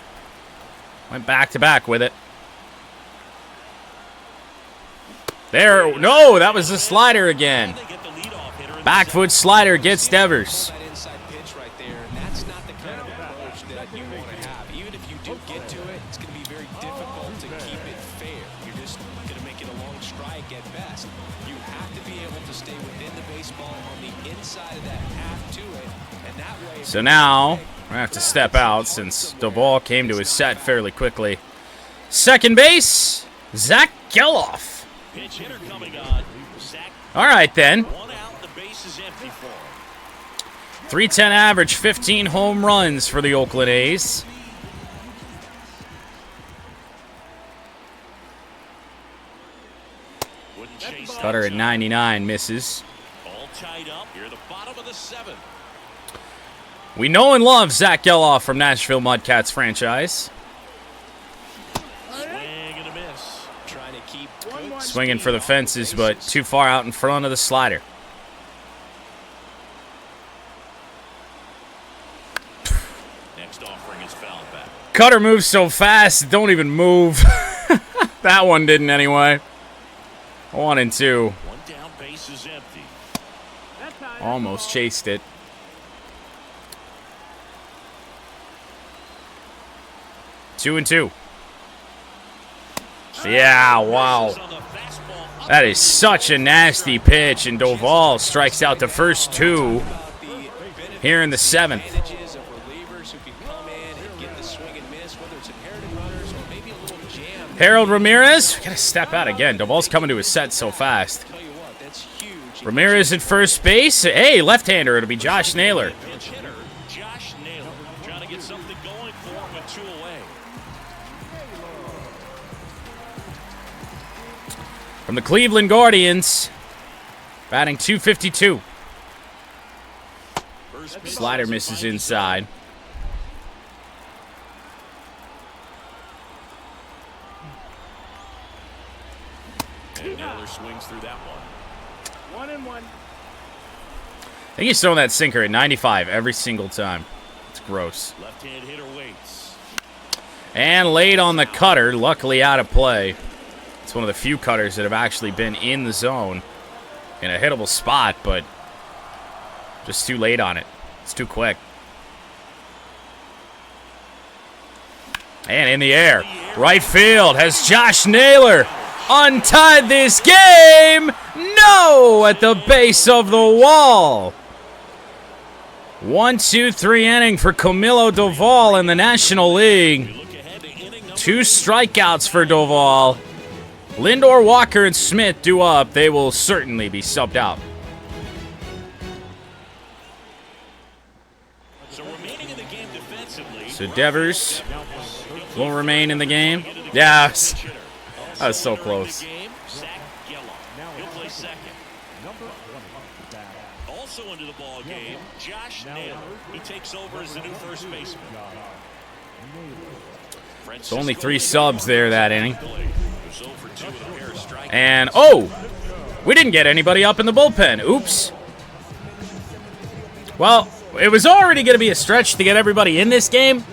Went back-to-back with it. There. No, that was the slider again. Back foot slider gets Devers. So now, we're going to have to step out since Duvall came to his set fairly quickly. Second base, Zach Geloff. All right, then. 310 average, 15 home runs for the Oakland A's. Cutter at 99, misses. All tied up. You're the bottom of the 7th. We know and love Zach Geloff from Nashville Mudcats franchise. Swing and a miss. Trying to keep Swinging for the fences, but too far out in front of the slider. Next offering is fouled back. Cutter moves so fast, don't even move. That one didn't anyway. 1-2. One down, base is empty. Almost chased it. 2-2. Yeah, wow. That is such a nasty pitch, and Duvall strikes out the first two here in the 7th. Harold Ramirez, we gotta step out again. Duvall's coming to his set so fast. Ramirez at first base. Hey, left-hander. It'll be Josh Naylor. Josh Naylor trying to get something going for him with 2 away. From the Cleveland Guardians, batting .252. Slider misses inside. And Naylor swings through that one. 1-1. I think he's throwing that sinker at 95 every single time. It's gross. Left-hand hitter waits. And laid on the cutter, luckily out of play. It's one of the few cutters that have actually been in the zone in a hittable spot, but just too late on it. It's too quick. And in the air, right field has Josh Naylor untied this game. No, at the base of the wall. 1-2-3 inning for Camilo Duvall in the National League. 2 strikeouts for Duvall. Lindor, Walker, and Smith due up. They will certainly be subbed out. So remaining in the game defensively. So Devers will remain in the game. Yeah, that was so close. Zach Geloff. He'll play second. Also into the ball game, Josh Naylor. He takes over as the new first baseman. It's only 3 subs there that inning. And, oh! We didn't get anybody up in the bullpen. Oops. Well, it was already going to be a stretch to get everybody in this game.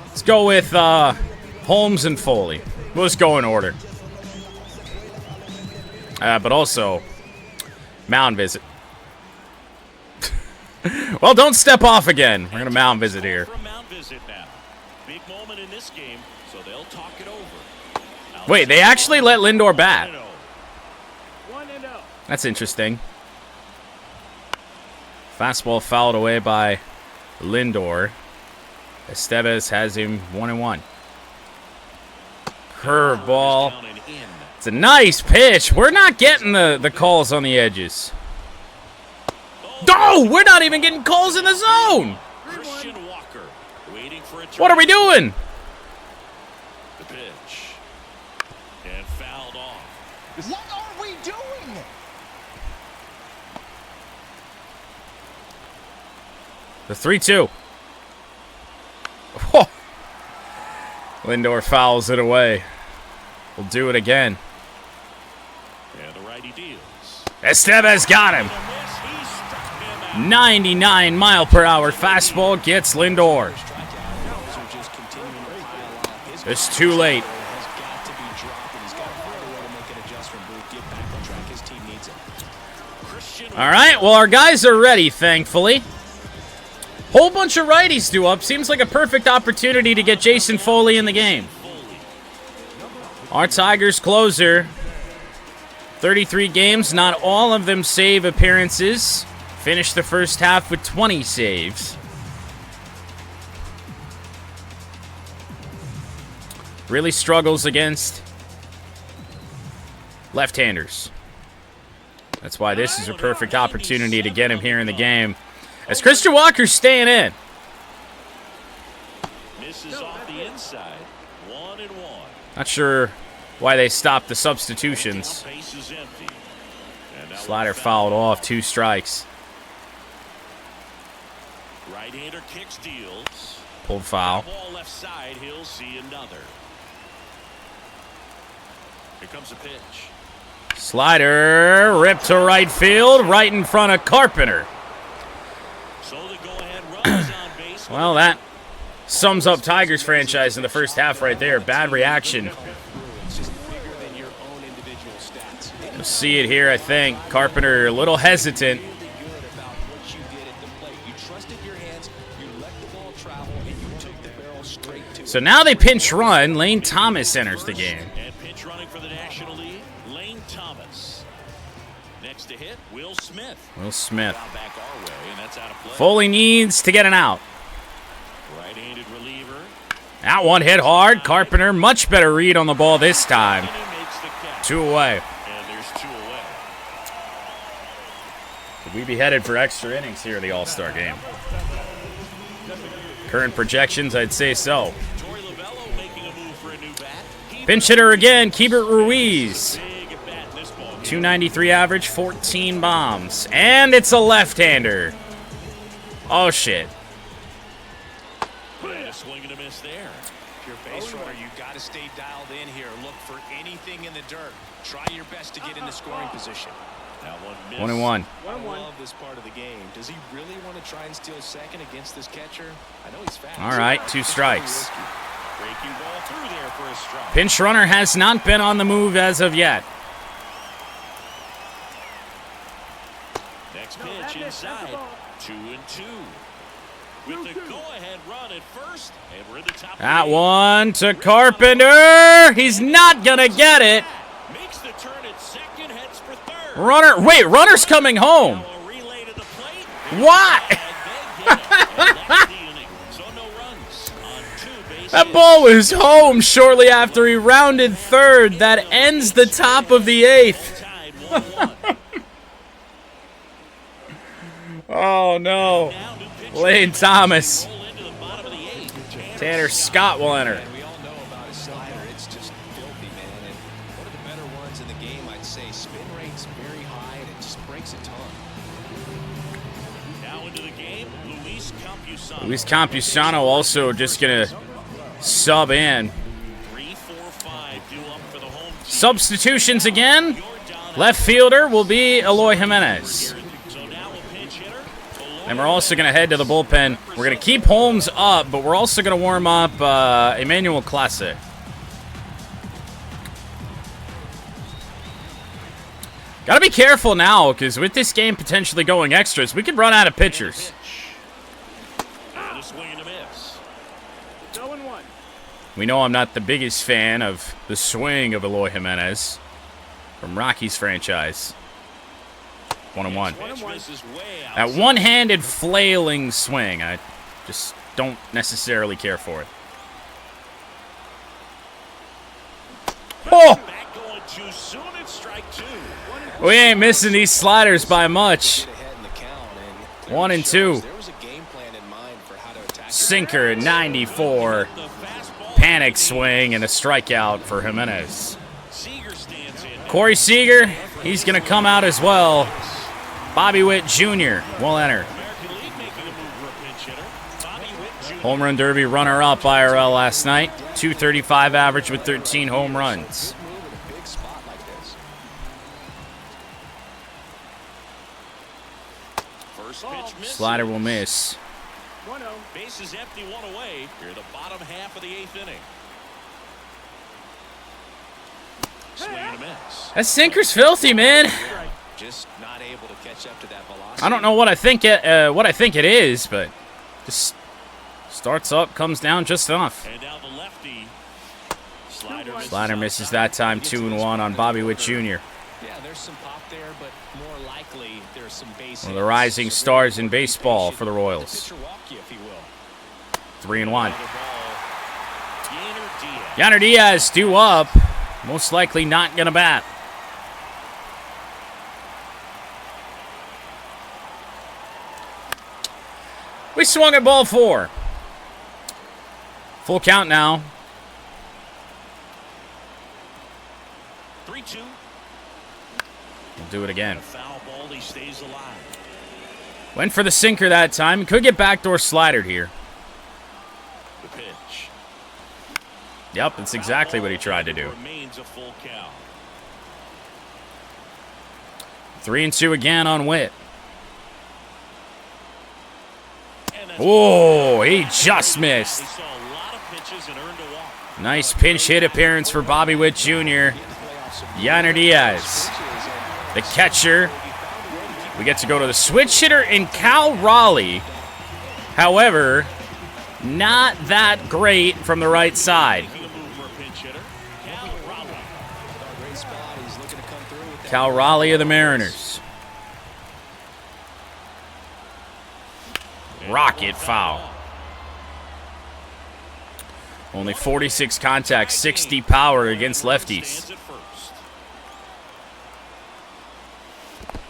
Let's go with Holmes and Foley. We'll just go in order. But also, mound visit. Well, don't step off again. We're going to mound visit here. Big moment in this game, so they'll talk it over. Wait, they actually let Lindor bat. 1-0. That's interesting. Fastball fouled away by Lindor. Estevez has him 1-1. Curveball. It's a nice pitch. We're not getting the calls on the edges. Oh, we're not even getting calls in the zone. Christian Walker waiting for a turn. What are we doing? The pitch. And fouled off. What are we doing? The 3-2. Whoa. Lindor fouls it away. We'll do it again. And the righty deals. Estevez got him. 99-mile-per-hour fastball gets Lindor. It's too late. All right, well, our guys are ready, thankfully. Whole bunch of righties due up. Seems like a perfect opportunity to get Jason Foley in the game. Our Tigers closer. 33 games, not all of them save appearances. Finished the first half with 20 saves. Really struggles against left-handers. That's why this is a perfect opportunity to get him here in the game. As Christian Walker's staying in. Misses off the inside. 1-1. Not sure why they stopped the substitutions. Base is empty. Slider fouled off, 2 strikes. Right-hander kicks, deals. Pulled foul. Ball left side, he'll see another. Here comes a pitch. Slider ripped to right field, right in front of Carpenter. So the go-ahead run is on base. Well, that sums up Tigers franchise in the first half right there. Bad reaction. You'll see it here, I think. Carpenter a little hesitant. So now they pinch run. Lane Thomas enters the game. And pinch running for the National League, Lane Thomas. Next to hit, Will Smith. Will Smith. Back our way, and that's out of play. Foley needs to get an out. Right-handed reliever. That one hit hard. Carpenter, much better read on the ball this time. And he makes the catch. 2 away. And there's 2 away. Could we be headed for extra innings here in the All-Star game? Current projections, I'd say so. Torey Lovello making a move for a new bat. Pinch hitter again, Keibert Ruiz. Big at bat in this ball game. 293 average, 14 bombs. And it's a left-hander. Oh, shit. And a swing and a miss there. If you're a base runner, you've got to stay dialed in here. Look for anything in the dirt. Try your best to get in the scoring position. Now 1 miss. 1-1. I love this part of the game. Does he really want to try and steal second against this catcher? I know he's fast. All right, 2 strikes. Breaking ball through there for a strike. Pinch runner has not been on the move as of yet. Next pitch inside. 2-2. With the go-ahead run at first, and we're in the top. That one to Carpenter. He's not going to get it. Makes the turn at second, heads for third. Runner, wait, runner's coming home. Now a relay to the plate. What? So no runs on 2 bases. That ball was home shortly after he rounded third. That ends the top of the 8th. Tied 1-1. Oh, no. Now new pitch. Lane Thomas. Roll into the bottom of the 8th. Tanner Scott will enter. We all know about his slider. It's just filthy, man. And one of the better ones in the game, I'd say. Spin rate's very high, and it just breaks a ton. Now into the game, Luis Campusano. Luis Campusano also just going to sub in. 3-4-5 due up for the home team. Substitutions again. Left fielder will be Eloy Jimenez. So now a pinch hitter. And we're also going to head to the bullpen. We're going to keep Holmes up, but we're also going to warm up Emmanuel Clase. Got to be careful now, because with this game potentially going extras, we could run out of pitchers. And a swing and a miss. 0-1. We know I'm not the biggest fan of the swing of Eloy Jimenez from Rockies franchise. 1-1. Pitch misses way out. That one-handed flailing swing, I just don't necessarily care for it. Oh! Back going too soon. It's strike 2. We ain't missing these sliders by much. Ahead in the count, and 1 and 2. there was a game plan in mind for how to attack. Sinker at 94. The fastball. Panic swing and a strikeout for Jimenez. Seager stands in. Corey Seager, he's going to come out as well. Bobby Witt Jr. will enter. American League making a move for a pinch Home Run Derby runner-up IRL last night. 235 average with 13 home runs. Slider will miss. 1-0. Bases empty, one away. Here, the bottom half of the 8th inning. Swing and a miss. That sinker's filthy, man. Just not able to catch up to that velocity. I don't know what I think it is, but just starts up, comes down just enough. And now the lefty. Slider misses that time. 2-1 on Bobby Witt Jr. Yeah, there's some pop there, but more likely there's some base. One of the rising stars in baseball for the Royals. Pitcher walk you, if he will. 3-1. Yainer Diaz. Yainer Diaz due up. Most likely not gonna bat. We swung at ball 4. Full count now. 3-2. We'll do it again. A foul ball, he stays alive. Went for the sinker that time. Could get backdoor slidered here. The pitch. Yep, that's exactly what he tried to do. Remains a full count. 3-2 again on Witt. And that's Oh, he just missed. He saw a lot of pitches and earned a walk. Nice pinch hit appearance for Bobby Witt Jr. Yainer Diaz, the catcher. We get to go to the switch hitter in Cal Raleigh. However, not that great from the right side. Making a move for a pinch hitter. Cal Raleigh. Great spot. He's looking to come through with that. Cal Raleigh of the Mariners. Rocket foul. Only 46 contact, 60 power against lefties. Stands at first.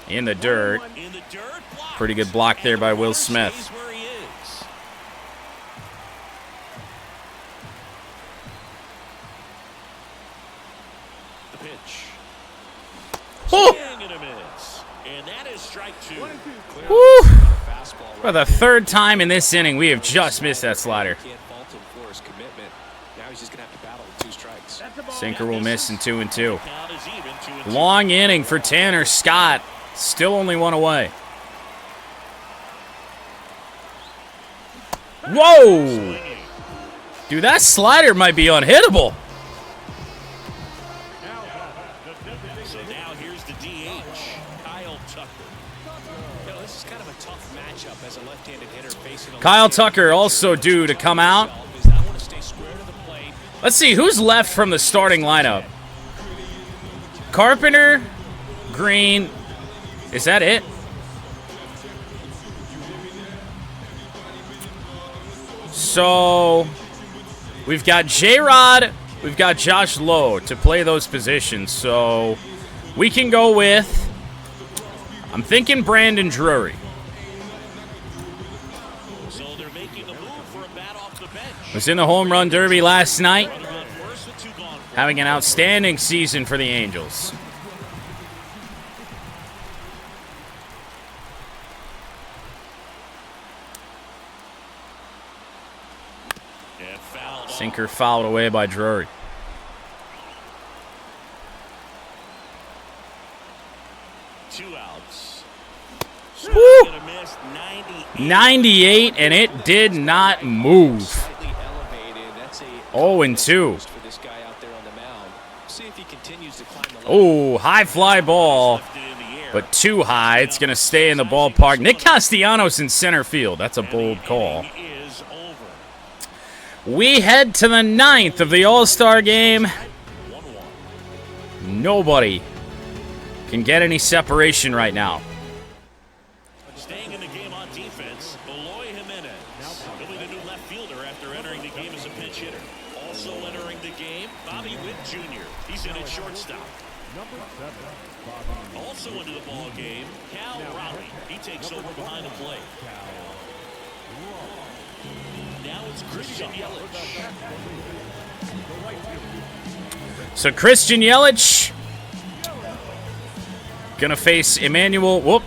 In the dirt. In the dirt, blocked. Pretty good block there by Will Stays Smith. where he is. The pitch. Woo! Swing and a miss. And that is strike 2. Woo! Fastball For the third time in this inning, we have just missed that slider. Can't fault him for his commitment. Now he's just going to have to battle with 2 strikes. That's a ball. Sinker will miss in 2-2. Count is even, 2-2. Long inning for Tanner Scott. Still only one away. Whoa! Dude, that slider might be unhittable. So now here's the DH, Kyle Tucker. You know, this is kind of a tough matchup as a left-handed hitter facing a Kyle left-handed Tucker pitcher. also due to come out. Does not want to stay square to the plate. Let's see, who's left from the starting lineup? Carpenter, Green. Is that it? So, we've got J-Rod, we've got Josh Lowe to play those positions. So, we can go with, I'm thinking Brandon Drury. So they're making a move for a bat off the bench. Was in the home run derby last night, Runner on first with 2 gone. having an outstanding season for the Angels. And fouled off. Sinker fouled away by Drury. Two outs. Woo! Swing and a miss, 98. 98, and it did not move. Slightly elevated. That's a 0-2. for this guy out there on the mound. See if he continues to climb the ladder. Oh, high fly ball, Lifted in the air. but too high. It's going to stay in the ballpark. Nick Castellanos in center field. That's a bold call. Inning is over. We head to the 9th of the All-Star game. 1-1. Nobody can get any separation right now. Staying in the game on defense, Eloy Jimenez. He'll be the new left fielder after entering the game as a pinch hitter. Also entering the game, Bobby Witt Jr. He's in at shortstop. Also into the ball game, Cal Raleigh. He takes over behind the plate. Now it's Christian Yelich. So Christian Yelich gonna face Emmanuel. Whoop.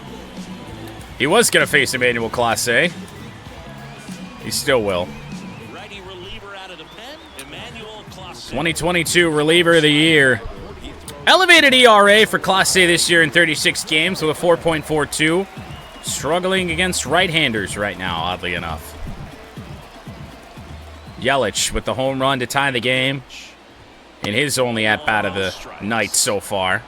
He was gonna face Emmanuel Clase. He still will. 2022 reliever of the year. Elevated ERA for Class A this year in 36 games with a 4.42. Struggling against right-handers right now, oddly enough. Yelich with the home run to tie the game in his only at-bat of the night so far.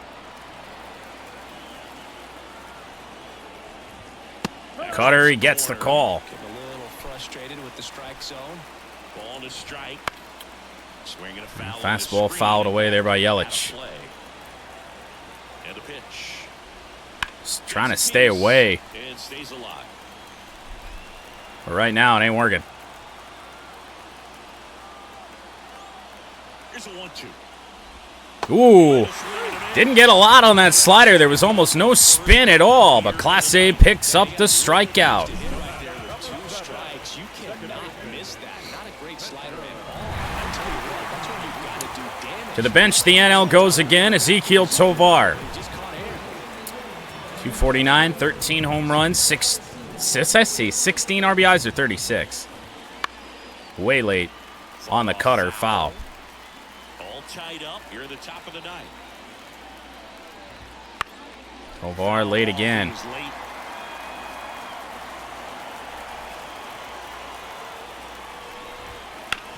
Cutter, he gets the call. Getting a little frustrated with the strike zone. Ball to strike. Swinging a foul. Fastball fouled away there by Yelich. And a pitch. Just trying to stay away. And stays alive. But right now, it ain't working. Here's a 1-2. Ooh, didn't get a lot on that slider. There was almost no spin at all, but Class A picks up the strikeout. Right there with 2 strikes, you cannot miss that. Not a great slider at all. I tell you what, that's when you've got to do damage. To the bench, the NL goes again. Ezekiel Tovar. 249, 13 home runs, 16 RBIs or 36. Way late on the cutter, foul. All tied up here at the top of the ninth. Tovar late again. He's late.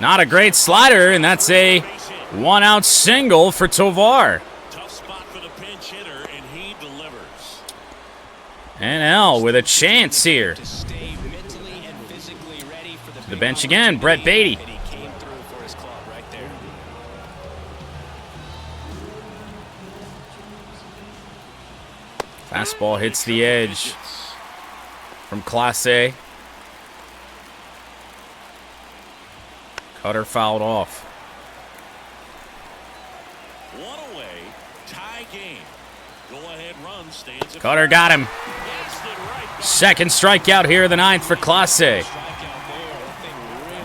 Not a great slider, and that's a one-out single for Tovar. Tough spot for the pinch hitter, and he delivers. NL with a chance here. To stay mentally and physically ready for To the bench again, Brett Beatty. And he came through for his club right there. Fastball hits the edge from Class A. Cutter fouled off. One away, tie game. Go ahead run stands. Cutter got him. Second strikeout here in the ninth for Class A. Strikeout there, that thing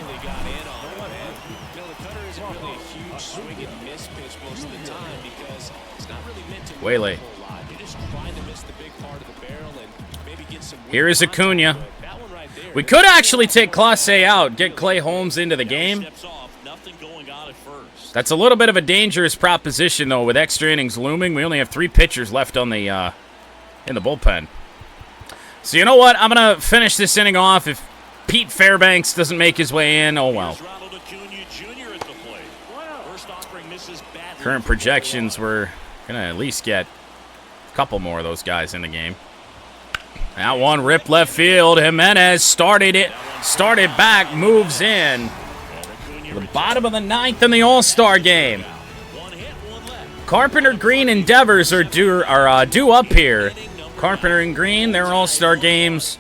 really got in on him, man. You know, the cutter isn't really a huge swing and miss pitch most of the time because it's not really meant to Way move late. a whole lot. You're just trying to miss the big part of the barrel and maybe get some. Here is Acuna. That one right there. We could actually take Class A out, get Clay Holmes into the game. Steps off, nothing going on at first. That's a little bit of a dangerous proposition, though, with extra innings looming. We only have 3 pitchers left on the in the bullpen. So you know what? I'm going to finish this inning off. If Pete Fairbanks doesn't make his way in, oh well. Here's Ronald Acuna Jr. at the plate. First offering misses badly. Current projections, we're going to at least get a couple more of those guys in the game. That one ripped left field. Jimenez started back, moves in. The bottom of the ninth in the All-Star game. One hit, one left. Carpenter Green Endeavors are due up here. Carpenter and Green, their All-Star games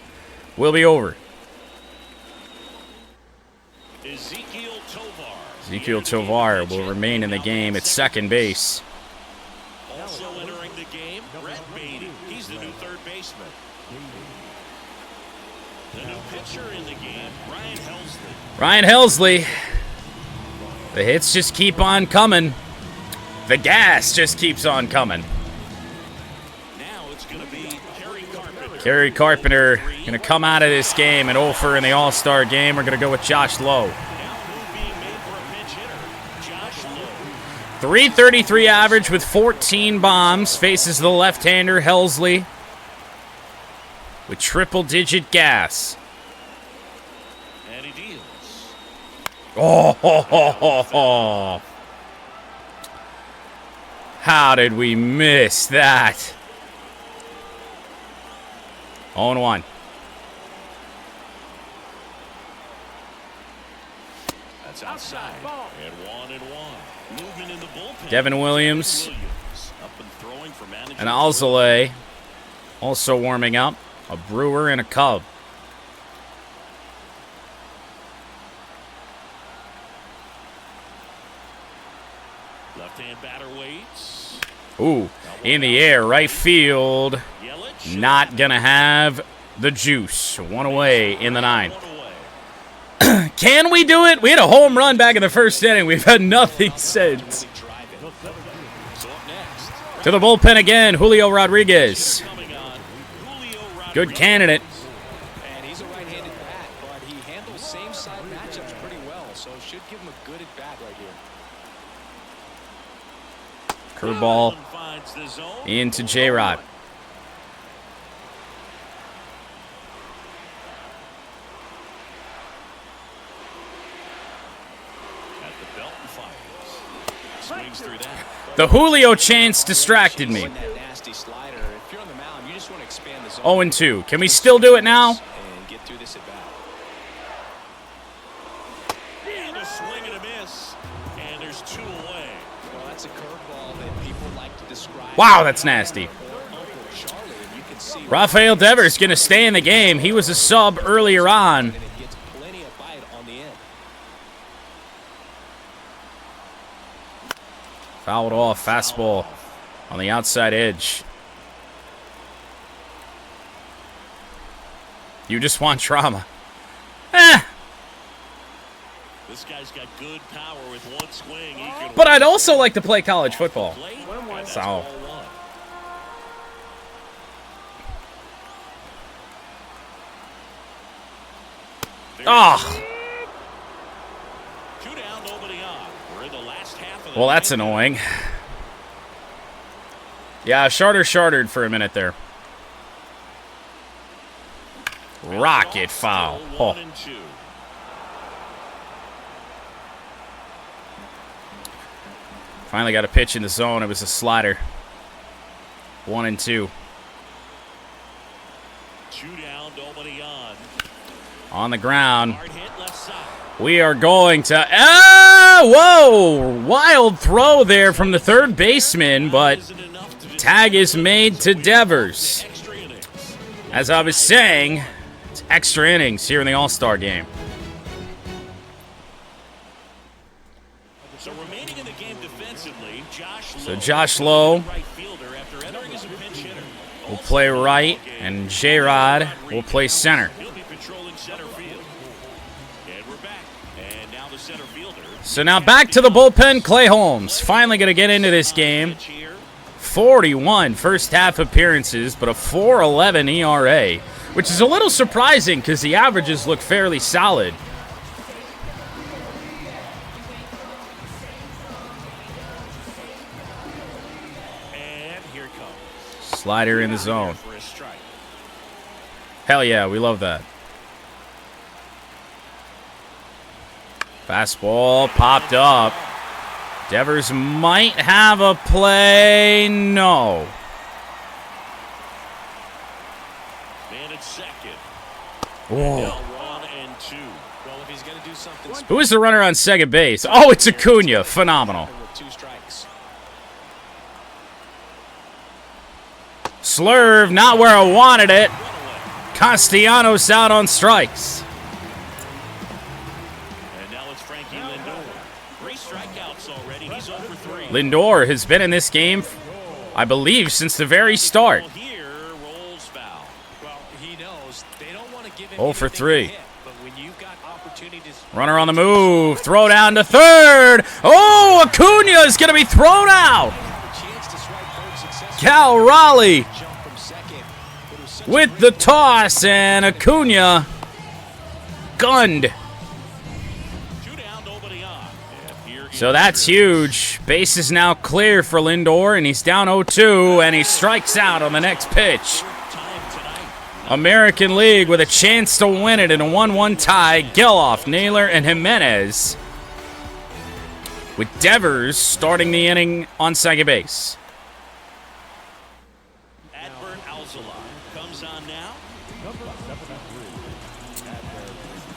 will be over. Ezekiel Tovar. Ezekiel Tovar will remain in the game at second base. Also entering the game, Brett Beatty. He's the new third baseman. The new pitcher in the game, Ryan Helsley. Ryan Helsley. The hits just keep on coming. The gas just keeps on coming. Now it's going to be Kerry Carpenter. Kerry Carpenter going to come out of this game at 0 in the All-Star game. We're going to go with Josh Lowe. Now move being made for a pinch hitter, Josh Lowe. 333 average with 14 bombs. Faces the left-hander Helsley with triple-digit gas. And he deals. Oh, ho, ho, ho, ho. How did we miss that? 0-1. That's outside. And 1-1. Movement in the bullpen. Devin Williams up and throwing for manager. and Alzolay also warming up. A Brewer and a Cub. Left-hand batter waits. Ooh, in the air, right field. Yelich. Not going to have the juice. One away in the ninth. One away. Can we do it? We had a home run back in the first inning. We've had nothing since. So up next. To the bullpen again, Julio Rodriguez. Coming on, Julio Rodriguez. Good candidate. And he's a right-handed bat, but he handles same-side matchups pretty well, so should give him a good at-bat right here. Curveball into J-Rod. The Julio chance distracted me. 0-2. Can we still do it now? And a swing and a miss. And there's 2 away. Well, that's a curveball that people like to describe. Wow, that's nasty. Rafael Devers going to stay in the game. He was a sub earlier on. Fouled off, fastball on the outside edge. You just want trauma. This guy's got good power with one swing. But I'd also like to play college football. So. Oh. Well, that's annoying. Yeah, Shartered for a minute there. Rocket foul. Oh. Finally got a pitch in the zone. It was a slider. 1-2. 2 down, nobody on. On the ground. We are going to... Ah! Whoa! Wild throw there from the third baseman, but tag is made to Devers. As I was saying, it's extra innings here in the All-Star game. So remaining in the game defensively, Josh Lowe will play right, and J-Rod will play center. So now back to the bullpen, Clay Holmes. Finally going to get into this game. 41 first half appearances, but a 4.11 ERA, which is a little surprising because the averages look fairly solid. And here comes. Slider in the zone. Hell yeah, we love that. Fastball popped up. Devers might have a play. No. Man at second. Whoa. 1 and 2. Well, if he's going to do something. Who is the runner on second base? Oh, it's Acuna. Phenomenal. Slurve, not where I wanted it. Castellanos out on strikes. Lindor has been in this game, I believe, since the very start. 0 for 3. Runner on the move. Throw down to third. Oh, Acuna is going to be thrown out. Cal Raleigh with the toss, and Acuna gunned. So that's huge. Base is now clear for Lindor, and he's down 0-2, and he strikes out on the next pitch. American League with a chance to win it in a 1-1 tie. Geloff, Naylor, and Jimenez, with Devers starting the inning on second base.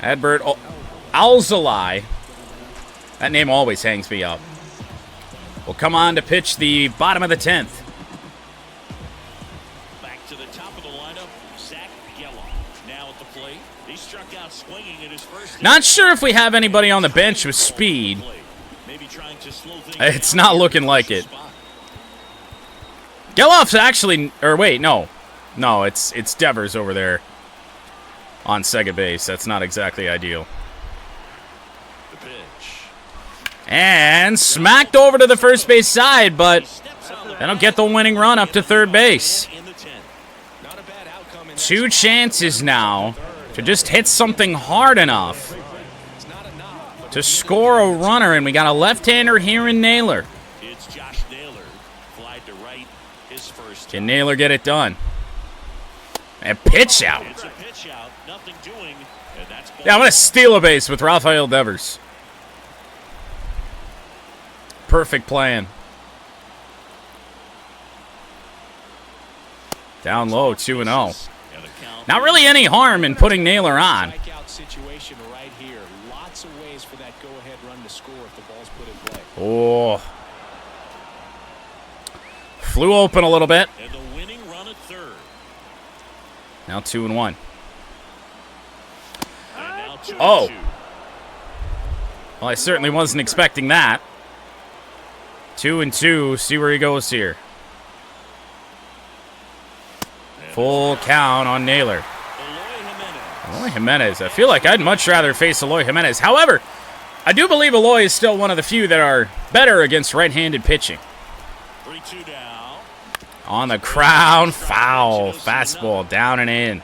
Adbert Alzolay. That name always hangs me up. Will come on to pitch the bottom of the 10th. Back to the top of the lineup, Zach Geloff. Now at the plate, he struck out swinging in his first. Not sure if we have anybody on the bench with speed. Maybe trying to slow things It's not looking like it. Geloff's actually, or wait, no, it's Devers over there on second base. That's not exactly ideal. And smacked over to the first base side, but that'll get the winning run up to third base. 2 chances now to just hit something hard enough to score a runner, and we got a left-hander here in Naylor. It's Josh Naylor. Can Naylor get it done? And pitch out. It's a pitch out, nothing doing, and that's ball. Yeah, I'm going to steal a base with Rafael Devers. Perfect plan. Down low, 2-0. And the count. Not really any harm in putting Naylor on. Strikeout situation right here. Lots of ways for that go-ahead run to score if the ball's put in play. Oh. Flew open a little bit. And the winning run at third. Now 2-1. And now 2-2. Oh. Well, I certainly wasn't expecting that. 2-2. See where he goes here. Full count on Naylor. Eloy Jimenez. I feel like I'd much rather face Eloy Jimenez. However, I do believe Eloy is still one of the few that are better against right-handed pitching. 3-2 down. On the crown, foul. Fastball down and in.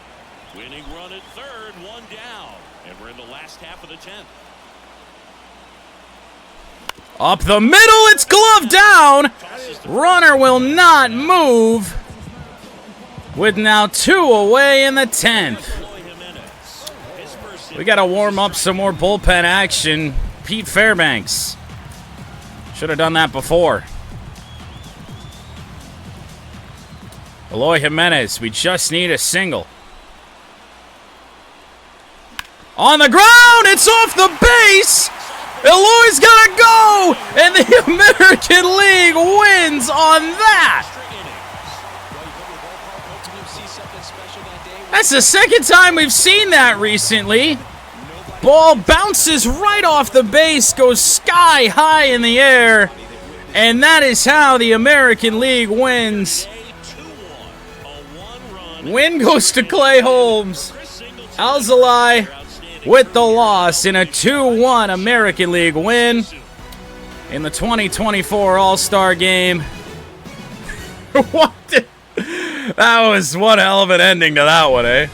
Winning run at third, 1 down. And we're in the last half of the 10th. Up the middle, it's gloved down. Runner will not move. With now 2 away in the 10th. We got to warm up some more bullpen action. Pete Fairbanks. Should have done that before. Eloy Jimenez, we just need a single. On the ground, it's off the base. Eloy's got to go. And the American League wins on that. That's the second time we've seen that recently. Ball bounces right off the base, goes sky high in the air, and that is how the American League wins. Win goes to Clay Holmes. Alzolay with the loss in a 2-1 American League win in the 2024 All-Star Game. What the... That was one hell of an ending to that one, eh?